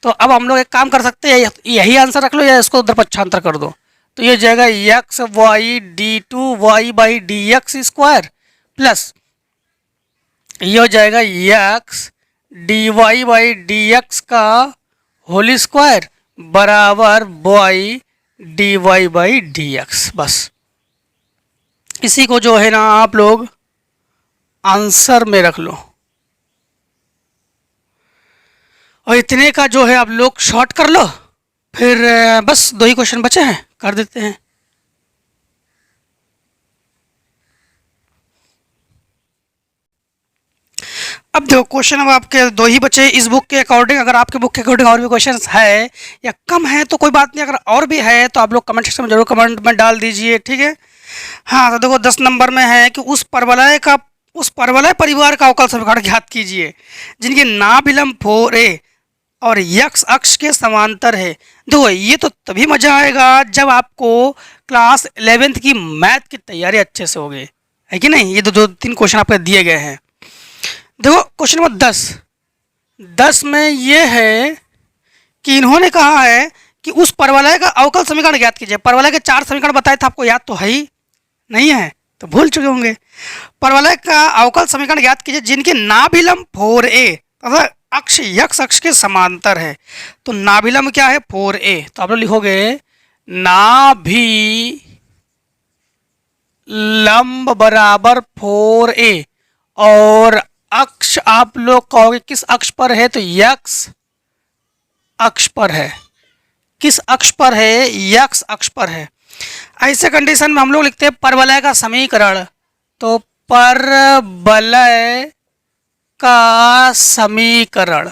Speaker 1: तो अब हम लोग एक काम कर सकते हैं, यही आंसर रख लो या इसको उधर पक्षांतर कर दो, तो ये जाएगा X Y D two Y by D x square plus ये हो जाएगा X D Y by D x का होल स्क्वायर बराबर Y D Y by D X. बस इसी को जो है ना आप लोग आंसर में रख लो, और इतने का जो है आप लोग शॉर्ट कर लो, फिर बस दो ही क्वेश्चन बचे हैं, कर देते हैं। अब देखो क्वेश्चन अब आपके दो ही बचे इस बुक के अकॉर्डिंग। अगर आपके बुक के अकॉर्डिंग और भी क्वेश्चन है या कम है तो कोई बात नहीं, अगर और भी है तो आप लोग कमेंट सेक्शन में जरूर कमेंट में डाल दीजिए, ठीक है। हाँ, तो देखो 10 नंबर में है कि उस परवलय परिवार का अवकल समीकरण ज्ञात कीजिए जिनके नाभिलंब 4a और यक्स अक्ष के समांतर है। देखो ये तो तभी मजा आएगा जब आपको क्लास 11th की मैथ की तैयारी अच्छे से होगी, है कि नहीं। ये दो तीन क्वेश्चन आपको दिए गए हैं। देखो क्वेश्चन नंबर 10 में ये है कि इन्होंने कहा है कि उस परवलय का अवकल समीकरण ज्ञात कीजिए। परवलय के 4 समीकरण बताए थे, आपको याद तो है ही नहीं है तो भूल चुके होंगे। परवलय का अवकल समीकरण ज्ञात कीजिए जिनके नाभिलंब 4a तथा अक्ष यक्स अक्ष के समांतर है। तो नाभिलंब क्या है 4a, तो आप लोग लिखोगे नाभिलंब बराबर 4a और अक्ष आप लोग कहोगे किस अक्ष पर है, तो यक्स अक्ष पर है। किस अक्ष पर है, यक्स अक्ष पर है। ऐसे कंडीशन में हम लोग लिखते हैं परवलय का समीकरण, तो परवलय का समीकरण,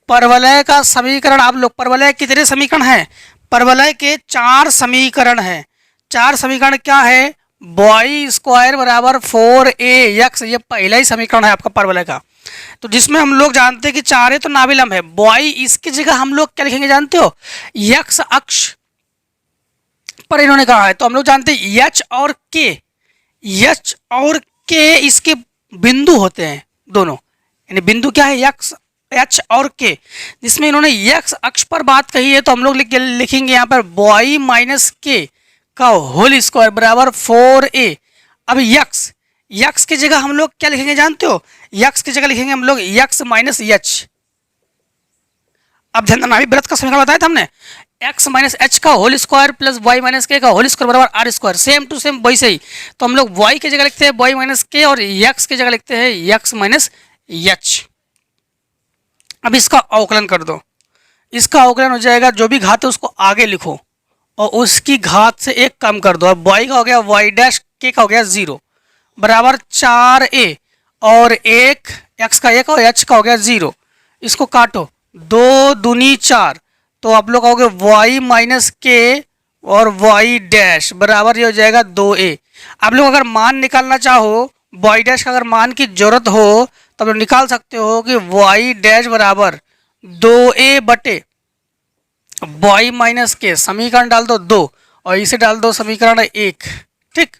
Speaker 1: परवलय का समीकरण आप लोग, परवलय कितने समीकरण हैं, परवलय के 4 समीकरण हैं। 4 समीकरण क्या है, वाई स्क्वायर बराबर 4ax, ये पहला ही समीकरण है आपका परवलय का, तो जिसमें हम लोग जानते हैं कि 4 है तो नाभिलंब है। वाई इसकी जगह हम लोग क्या लिखेंगे जानते हो, यक्स अक्ष पर इन्होंने कहा है, तो हम लोग जानते हैं एच और के इसके बिंदु होते हैं दोनों, यानी बिंदु क्या है यक्स एच और के, जिसमें इन्होंने यक्स अक्ष पर बात कही है, तो हम लोग लिखेंगे यहाँ पर वाई माइनस के का होल स्क्वायर बराबर 4a। अब यक्स की जगह हम लोग क्या लिखेंगे जानते हो, यक्स की जगह लिखेंगे हम लोग यक्स माइनस एच। अब ध्यान देना, व्रत का समीकरण बताया था हमने, एक्स माइनस एच का whole square plus Y minus K का होल स्क्वायर बराबर R square, same to same वैसे ही। तो हम लोग वाई की जगह लिखते हैं वाई माइनस के और यक्स की जगह लिखते हैं यक्स माइनस एच। अब इसका अवकलन कर दो, इसका अवकलन हो जाएगा, जो भी घात है उसको आगे लिखो और उसकी घात से एक कम कर दो। अब वाई का हो गया वाई डैश, के का हो गया 0 बराबर 4a और 1 एक्स का 1 और एच का हो गया 0। इसको काटो, 2 दूनी 4, तो आप लोग कहोगे वाई माइनस के और वाई डैश बराबर ये हो जाएगा 2a। आप लोग अगर मान निकालना चाहो, वाई डैश का अगर मान की जरूरत हो तो आप लोग निकाल सकते हो कि वाई डैश बराबर 2a बटे वाई माइनस के, समीकरण डाल दो 2 और इसे डाल दो समीकरण 1, ठीक।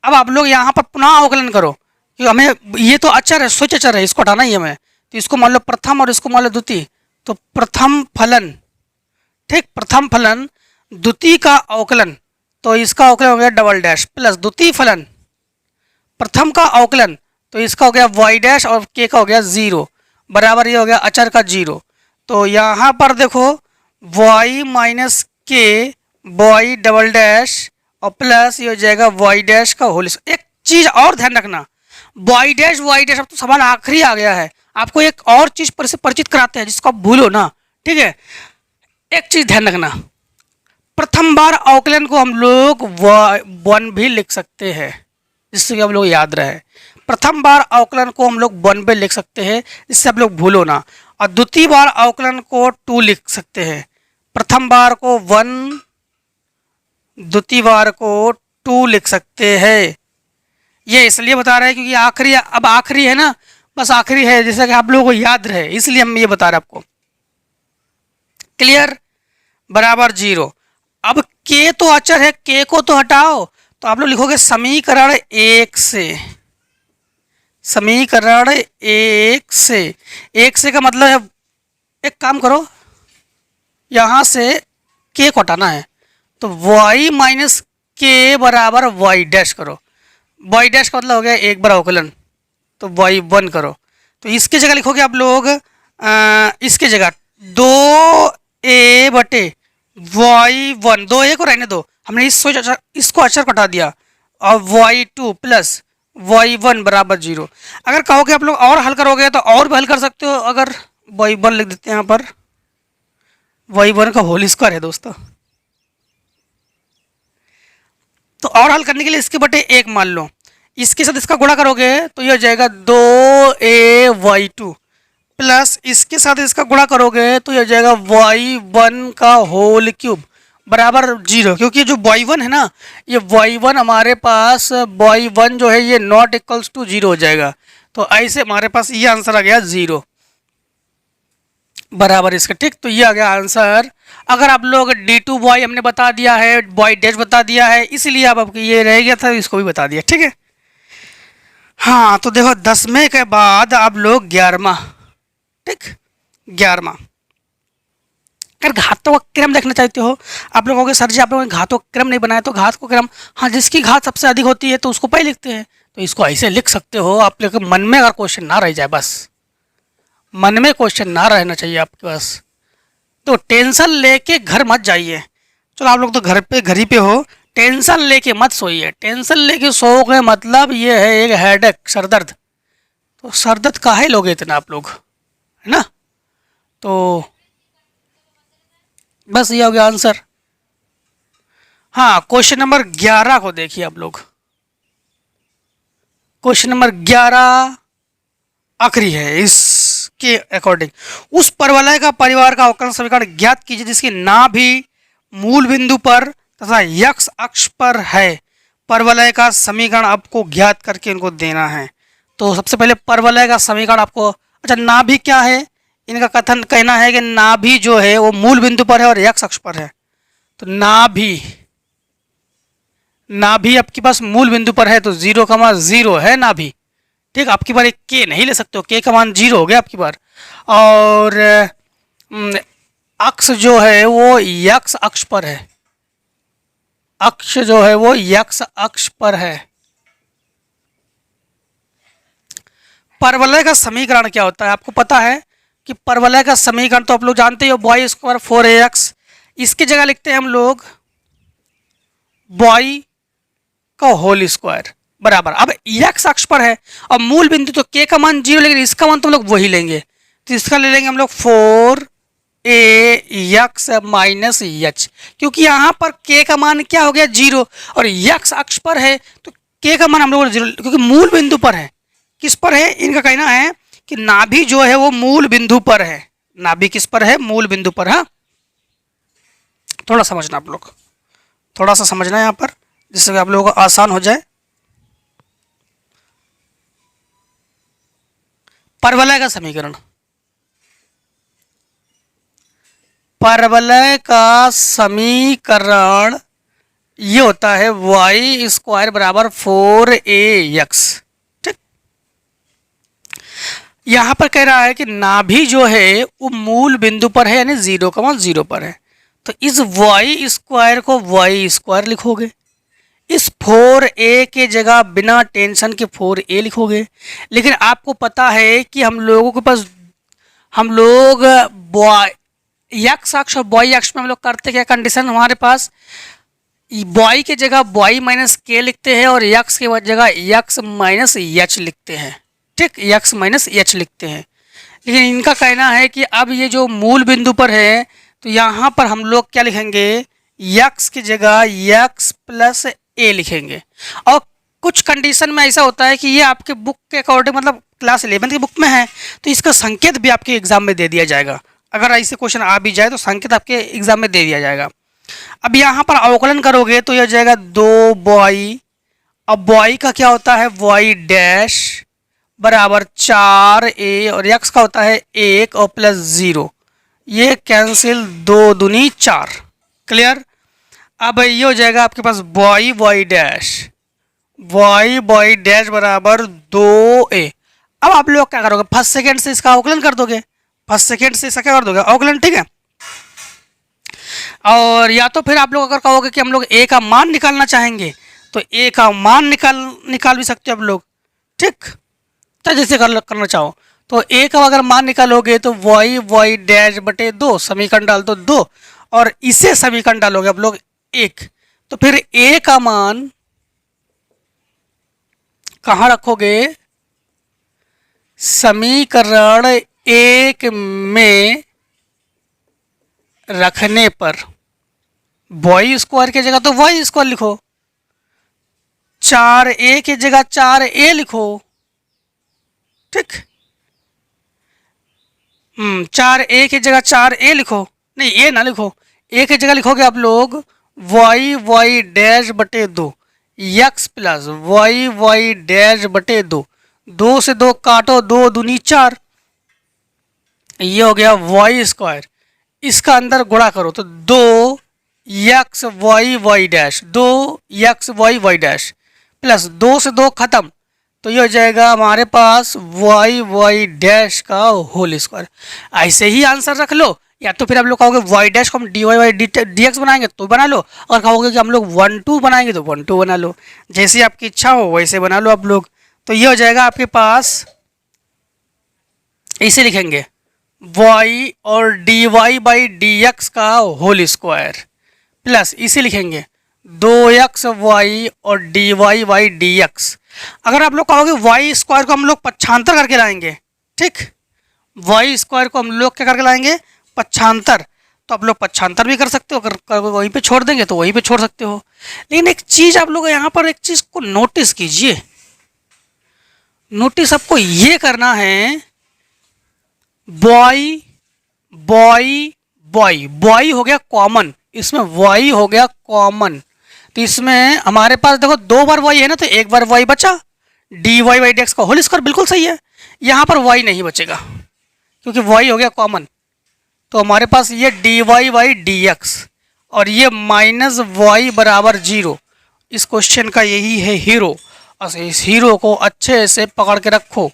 Speaker 1: अब आप लोग यहाँ पर पुनः अवकलन करो, क्योंकि हमें ये तो अचर है, स्वच्छ अचर है, इसको हटाना ही हमें, तो इसको मान लो प्रथम और इसको मान लो द्वितीय, तो प्रथम फलन ठीक, प्रथम फलन द्वितीय का अवकलन, तो इसका अवकलन हो गया डबल डैश, प्लस द्वितीय फलन प्रथम का अवकलन, तो इसका हो गया वाई डैश और के का हो गया जीरो, बराबर ये हो गया अचर का जीरो। तो यहाँ पर देखो वाई माइनस के वाई डबल डैश और प्लस ये हो जाएगा वाई डैश का होल। एक चीज और ध्यान रखना, वाई डैश अब तो सवाल आखिरी आ गया है, आपको एक और चीज पर से परिचित कराते हैं जिसको आप भूलो ना, ठीक है। एक चीज ध्यान रखना, प्रथम बार अवकलन को हम लोग वन भी लिख सकते हैं, जिससे कि आप लोग याद रहे। प्रथम बार अवकलन को हम लोग वन पे लिख सकते हैं, इससे आप लोग भूलो ना। और द्वितीय बार अवकलन को टू लिख सकते हैं, प्रथम बार को वन, द्वितीय बार को टू लिख सकते हैं। ये इसलिए बता रहे हैं क्योंकि आखिरी, अब आखिरी है ना, बस आखिरी है, जैसा कि आप लोगों को याद रहे, इसलिए हम ये बता रहे हैं आपको। क्लियर, बराबर जीरो। अब के तो अचर है, के को तो हटाओ, तो आप लोग लिखोगे समीकरण एक से, समीकरण एक से का मतलब है, एक काम करो यहां से के को हटाना है, तो y माइनस के बराबर वाई डैश करो, वाई डैश का मतलब हो गया एक बार अवकलन, तो वाई वन करो। तो इसके जगह लिखोगे आप लोग इसके जगह 2a/, वाई वन, 2a को रहने दो, हमने इसको अक्षर को हटा दिया, और Y two plus Y one बराबर जीरो। अगर कहोगे आप लोग और हल करोगे तो और भी हल कर सकते हो, अगर वाई वन लिख देते हैं यहाँ पर, वाई वन का होल स्क्वायर है दोस्तों, तो और हल करने के लिए इसके बटे एक मान लो, इसके साथ इसका गुणा करोगे तो ये हो जाएगा 2a/2 प्लस इसके साथ इसका गुणा करोगे तो ये हो जाएगा y1 का होल क्यूब बराबर जीरो, क्योंकि जो y1 है ना, ये y1 हमारे पास y1 जो है ये नॉट इक्वल्स टू जीरो हो जाएगा, तो ऐसे हमारे पास ये आंसर आ गया जीरो बराबर इसका, ठीक। तो ये आ गया आंसर। अगर आप लोग d2y हमने बता दिया है, y डैश बता दिया है, इसलिए अब ये रह गया था, इसको भी बता दिया, ठीक है। हाँ, तो देखो 10वें के बाद आप लोग 11वां, ठीक, 11वां। अगर घातों का क्रम देखना चाहते हो, आप लोग कहोगे सर जी आप लोगों ने घातों का क्रम नहीं बनाया, तो घात को क्रम, हाँ, जिसकी घात सबसे अधिक होती है तो उसको पहले लिखते हैं, तो इसको ऐसे लिख सकते हो आप लोग। मन में अगर क्वेश्चन ना रह जाए, बस मन में क्वेश्चन ना रहना चाहिए आपके पास, तो टेंशन लेके घर मत जाइए। चलो आप लोग तो घर ही पे हो, टेंशन लेके मत सोइए, टेंशन लेके सोओगे मतलब ये है एक हेडेक, सरदर्द। तो सरदर्द काहे लोगे इतना आप लोग, है ना। तो बस ये हो गया आंसर। हाँ, क्वेश्चन नंबर 11 को देखिए आप लोग। क्वेश्चन नंबर 11 आखिरी है इसके अकॉर्डिंग। उस परवलय का परिवार का अवकलन समीकरण ज्ञात कीजिए जिसकी नाभि मूल बिंदु पर तथा x अक्ष पर है। परवलय का समीकरण आपको ज्ञात करके इनको देना है। तो सबसे पहले परवलय का समीकरण आपको, अच्छा नाभि क्या है, इनका कथन कहना है कि नाभि जो है वो मूल बिंदु पर है और x अक्ष पर है। तो नाभि आपके पास मूल बिंदु पर है, तो 0,0 है नाभि, ठीक। आपकी बार एक के नहीं ले सकते हो, के का मान 0 हो गया आपकी बार। और अक्ष जो है वो x अक्ष पर है, अक्ष जो है वो x अक्ष पर है। परवलय का समीकरण क्या होता है आपको पता है कि परवलय का समीकरण तो आप लोग जानते ही हो, y स्क्वायर 4ax, इसकी जगह लिखते हैं हम लोग y का होल स्क्वायर बराबर। अब x अक्ष पर है और मूल बिंदु तो k का मान 0, लेकिन इसका मान तो हम लोग वही लेंगे, तो इसका ले लेंगे हम लोग 4ax माइनस h, क्योंकि यहाँ पर k का मान क्या हो गया 0 और x अक्ष पर है तो k का मान हम लोग 0, क्योंकि मूल बिंदु पर है। किस पर है, इनका कहना है कि नाभि जो है वो मूल बिंदु पर है। नाभि किस पर है, मूल बिंदु पर। हाँ, थोड़ा समझना आप लोग, थोड़ा सा समझना है यहाँ पर, जिससे कि आप लोगों को आसान हो जाए। परवलय का समीकरण, परवलय का समीकरण ये होता है y स्क्वायर बराबर 4ax, ठीक। यहां पर कह रहा है कि नाभि जो है वो मूल बिंदु पर है, यानी 0,0 पर है। तो इस वाई स्क्वायर को वाई स्क्वायर लिखोगे, इस 4a के जगह बिना टेंशन के 4a लिखोगे। लेकिन आपको पता है कि हम लोगों के पास हम लोग एक्स अक्ष और वाई अक्ष में हम लोग करते क्या कंडीशन, हमारे पास वाई के जगह वाई माइनस के लिखते हैं और एक्स के जगह एक्स माइनस एच लिखते हैं। ठीक, एक्स माइनस एच लिखते हैं। लेकिन इनका कहना है कि अब ये जो मूल बिंदु पर है तो यहाँ पर हम लोग क्या लिखेंगे, एक्स की जगह एक्स प्लस ए लिखेंगे। और कुछ कंडीशन में ऐसा होता है कि ये आपके बुक के अकॉर्डिंग मतलब क्लास 11 की बुक में है तो इसका संकेत भी आपके एग्जाम में दे दिया जाएगा। अगर ऐसे क्वेश्चन आ भी जाए तो संकेत आपके एग्जाम में दे दिया जाएगा। अब यहाँ पर अवकलन करोगे तो यह जाएगा 2y, अब y का क्या होता है y डैश बराबर 4a और x का होता है 1 और प्लस 0, ये कैंसिल 2 दूनी 4। क्लियर। अब ये हो जाएगा आपके पास y डैश बराबर 2a। अब आप लोग क्या करोगे, फर्स्ट सेकेंड से इसका अवकलन कर दोगे, फर्स्ट सेकेंड से इसका क्या कर दोगे अवकलन। ठीक है। और या तो फिर आप लोग अगर कहोगे कि हम लोग a का मान निकालना चाहेंगे तो a का मान निकाल भी सकते हो आप लोग। ठीक, तो जैसे करना चाहो तो a का अगर मान निकालोगे तो y डैश बटे 2, समीकरण डाल दो 2 और इसे समीकरण डालोगे आप लोग 1, तो फिर a का मान कहाँ रखोगे, समीकरण 1 में रखने पर वाई स्क्वायर की जगह तो वाई स्क्वायर लिखो, 4a की जगह 4a लिखो। ठीक, 4a की जगह 4a लिखो, नहीं a ना लिखो, a की जगह लिखोगे आप लोग y डैश बटे 2 x प्लस y डैश बटे 2, 2 से 2 काटो, 2 दूनी 4, ये हो गया वाई स्क्वायर। इसका अंदर गुणा करो तो 2 X Y dash, 2 X Y dash plus 2 से 2 खत्म, तो ये हो जाएगा हमारे पास वाई डैश का होल स्क्वायर। ऐसे ही आंसर रख लो, या तो फिर आप लोग कहोगे वाई डैश को हम डी वाई डी एक्स बनाएंगे तो बना लो, और कहोगे कि हम लोग 1-2 बनाएंगे तो 1-2 बना लो, जैसी आपकी इच्छा हो वैसे बना लो आप लोग। तो ये हो जाएगा आपके पास, इसे लिखेंगे y और D Y by D x का होल स्क्वायर प्लस इसे लिखेंगे 2x y और D Y by D X. अगर आप लोग कहोगे y स्क्वायर को हम लोग पक्षांतर करके लाएंगे, ठीक, y स्क्वायर को हम लोग क्या करके लाएंगे पक्षांतर, तो आप लोग पक्षांतर भी कर सकते हो, अगर वहीं पे छोड़ देंगे तो वहीं पे छोड़ सकते हो। लेकिन एक चीज़ आप लोग यहाँ पर एक चीज़ को नोटिस कीजिए, नोटिस आपको ये करना है, बॉय हो गया कॉमन, इसमें y हो गया कॉमन, तो इसमें हमारे पास देखो 2 बार y है ना, तो 1 बार y बचा, D Y by D x का होल स्क्वायर बिल्कुल सही है। यहाँ पर y नहीं बचेगा क्योंकि y हो गया कॉमन, तो हमारे पास ये D Y by D x और ये माइनस वाई बराबर 0। इस क्वेश्चन का यही है हीरो, और इस हीरो को अच्छे से पकड़ के रखो।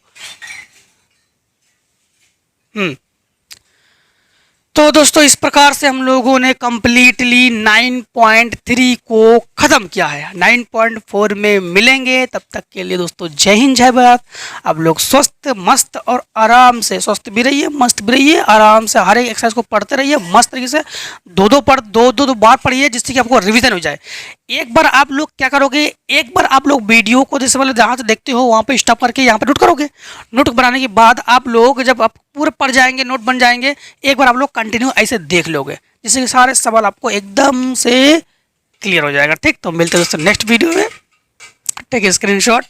Speaker 1: तो दोस्तों इस प्रकार से हम लोगों ने कंप्लीटली 9.3 को ख़त्म किया है। 9.4 में मिलेंगे, तब तक के लिए दोस्तों जय हिंद जय भारत। आप लोग स्वस्थ मस्त और आराम से, स्वस्थ भी रहिए मस्त भी रहिए, आराम से हर एक एक्सरसाइज को पढ़ते रहिए मस्त तरीके से, दो बार पढ़िए जिससे कि आपको रिवीजन हो जाए। एक बार आप लोग क्या करोगे, एक बार आप लोग वीडियो को जैसे मतलब जहाँ से देखते हो वहाँ पे स्टॉप करके यहाँ पे नोट करोगे, नोट बनाने के बाद आप लोग जब आप पूरे पढ़ जाएंगे, नोट बन जाएंगे, एक बार आप लोग कंटिन्यू ऐसे देख लोगे जिससे कि सारे सवाल आपको एकदम से क्लियर हो जाएगा। ठीक, तो मिलते हैं दोस्तों नेक्स्ट वीडियो में, टेक स्क्रीनशॉट।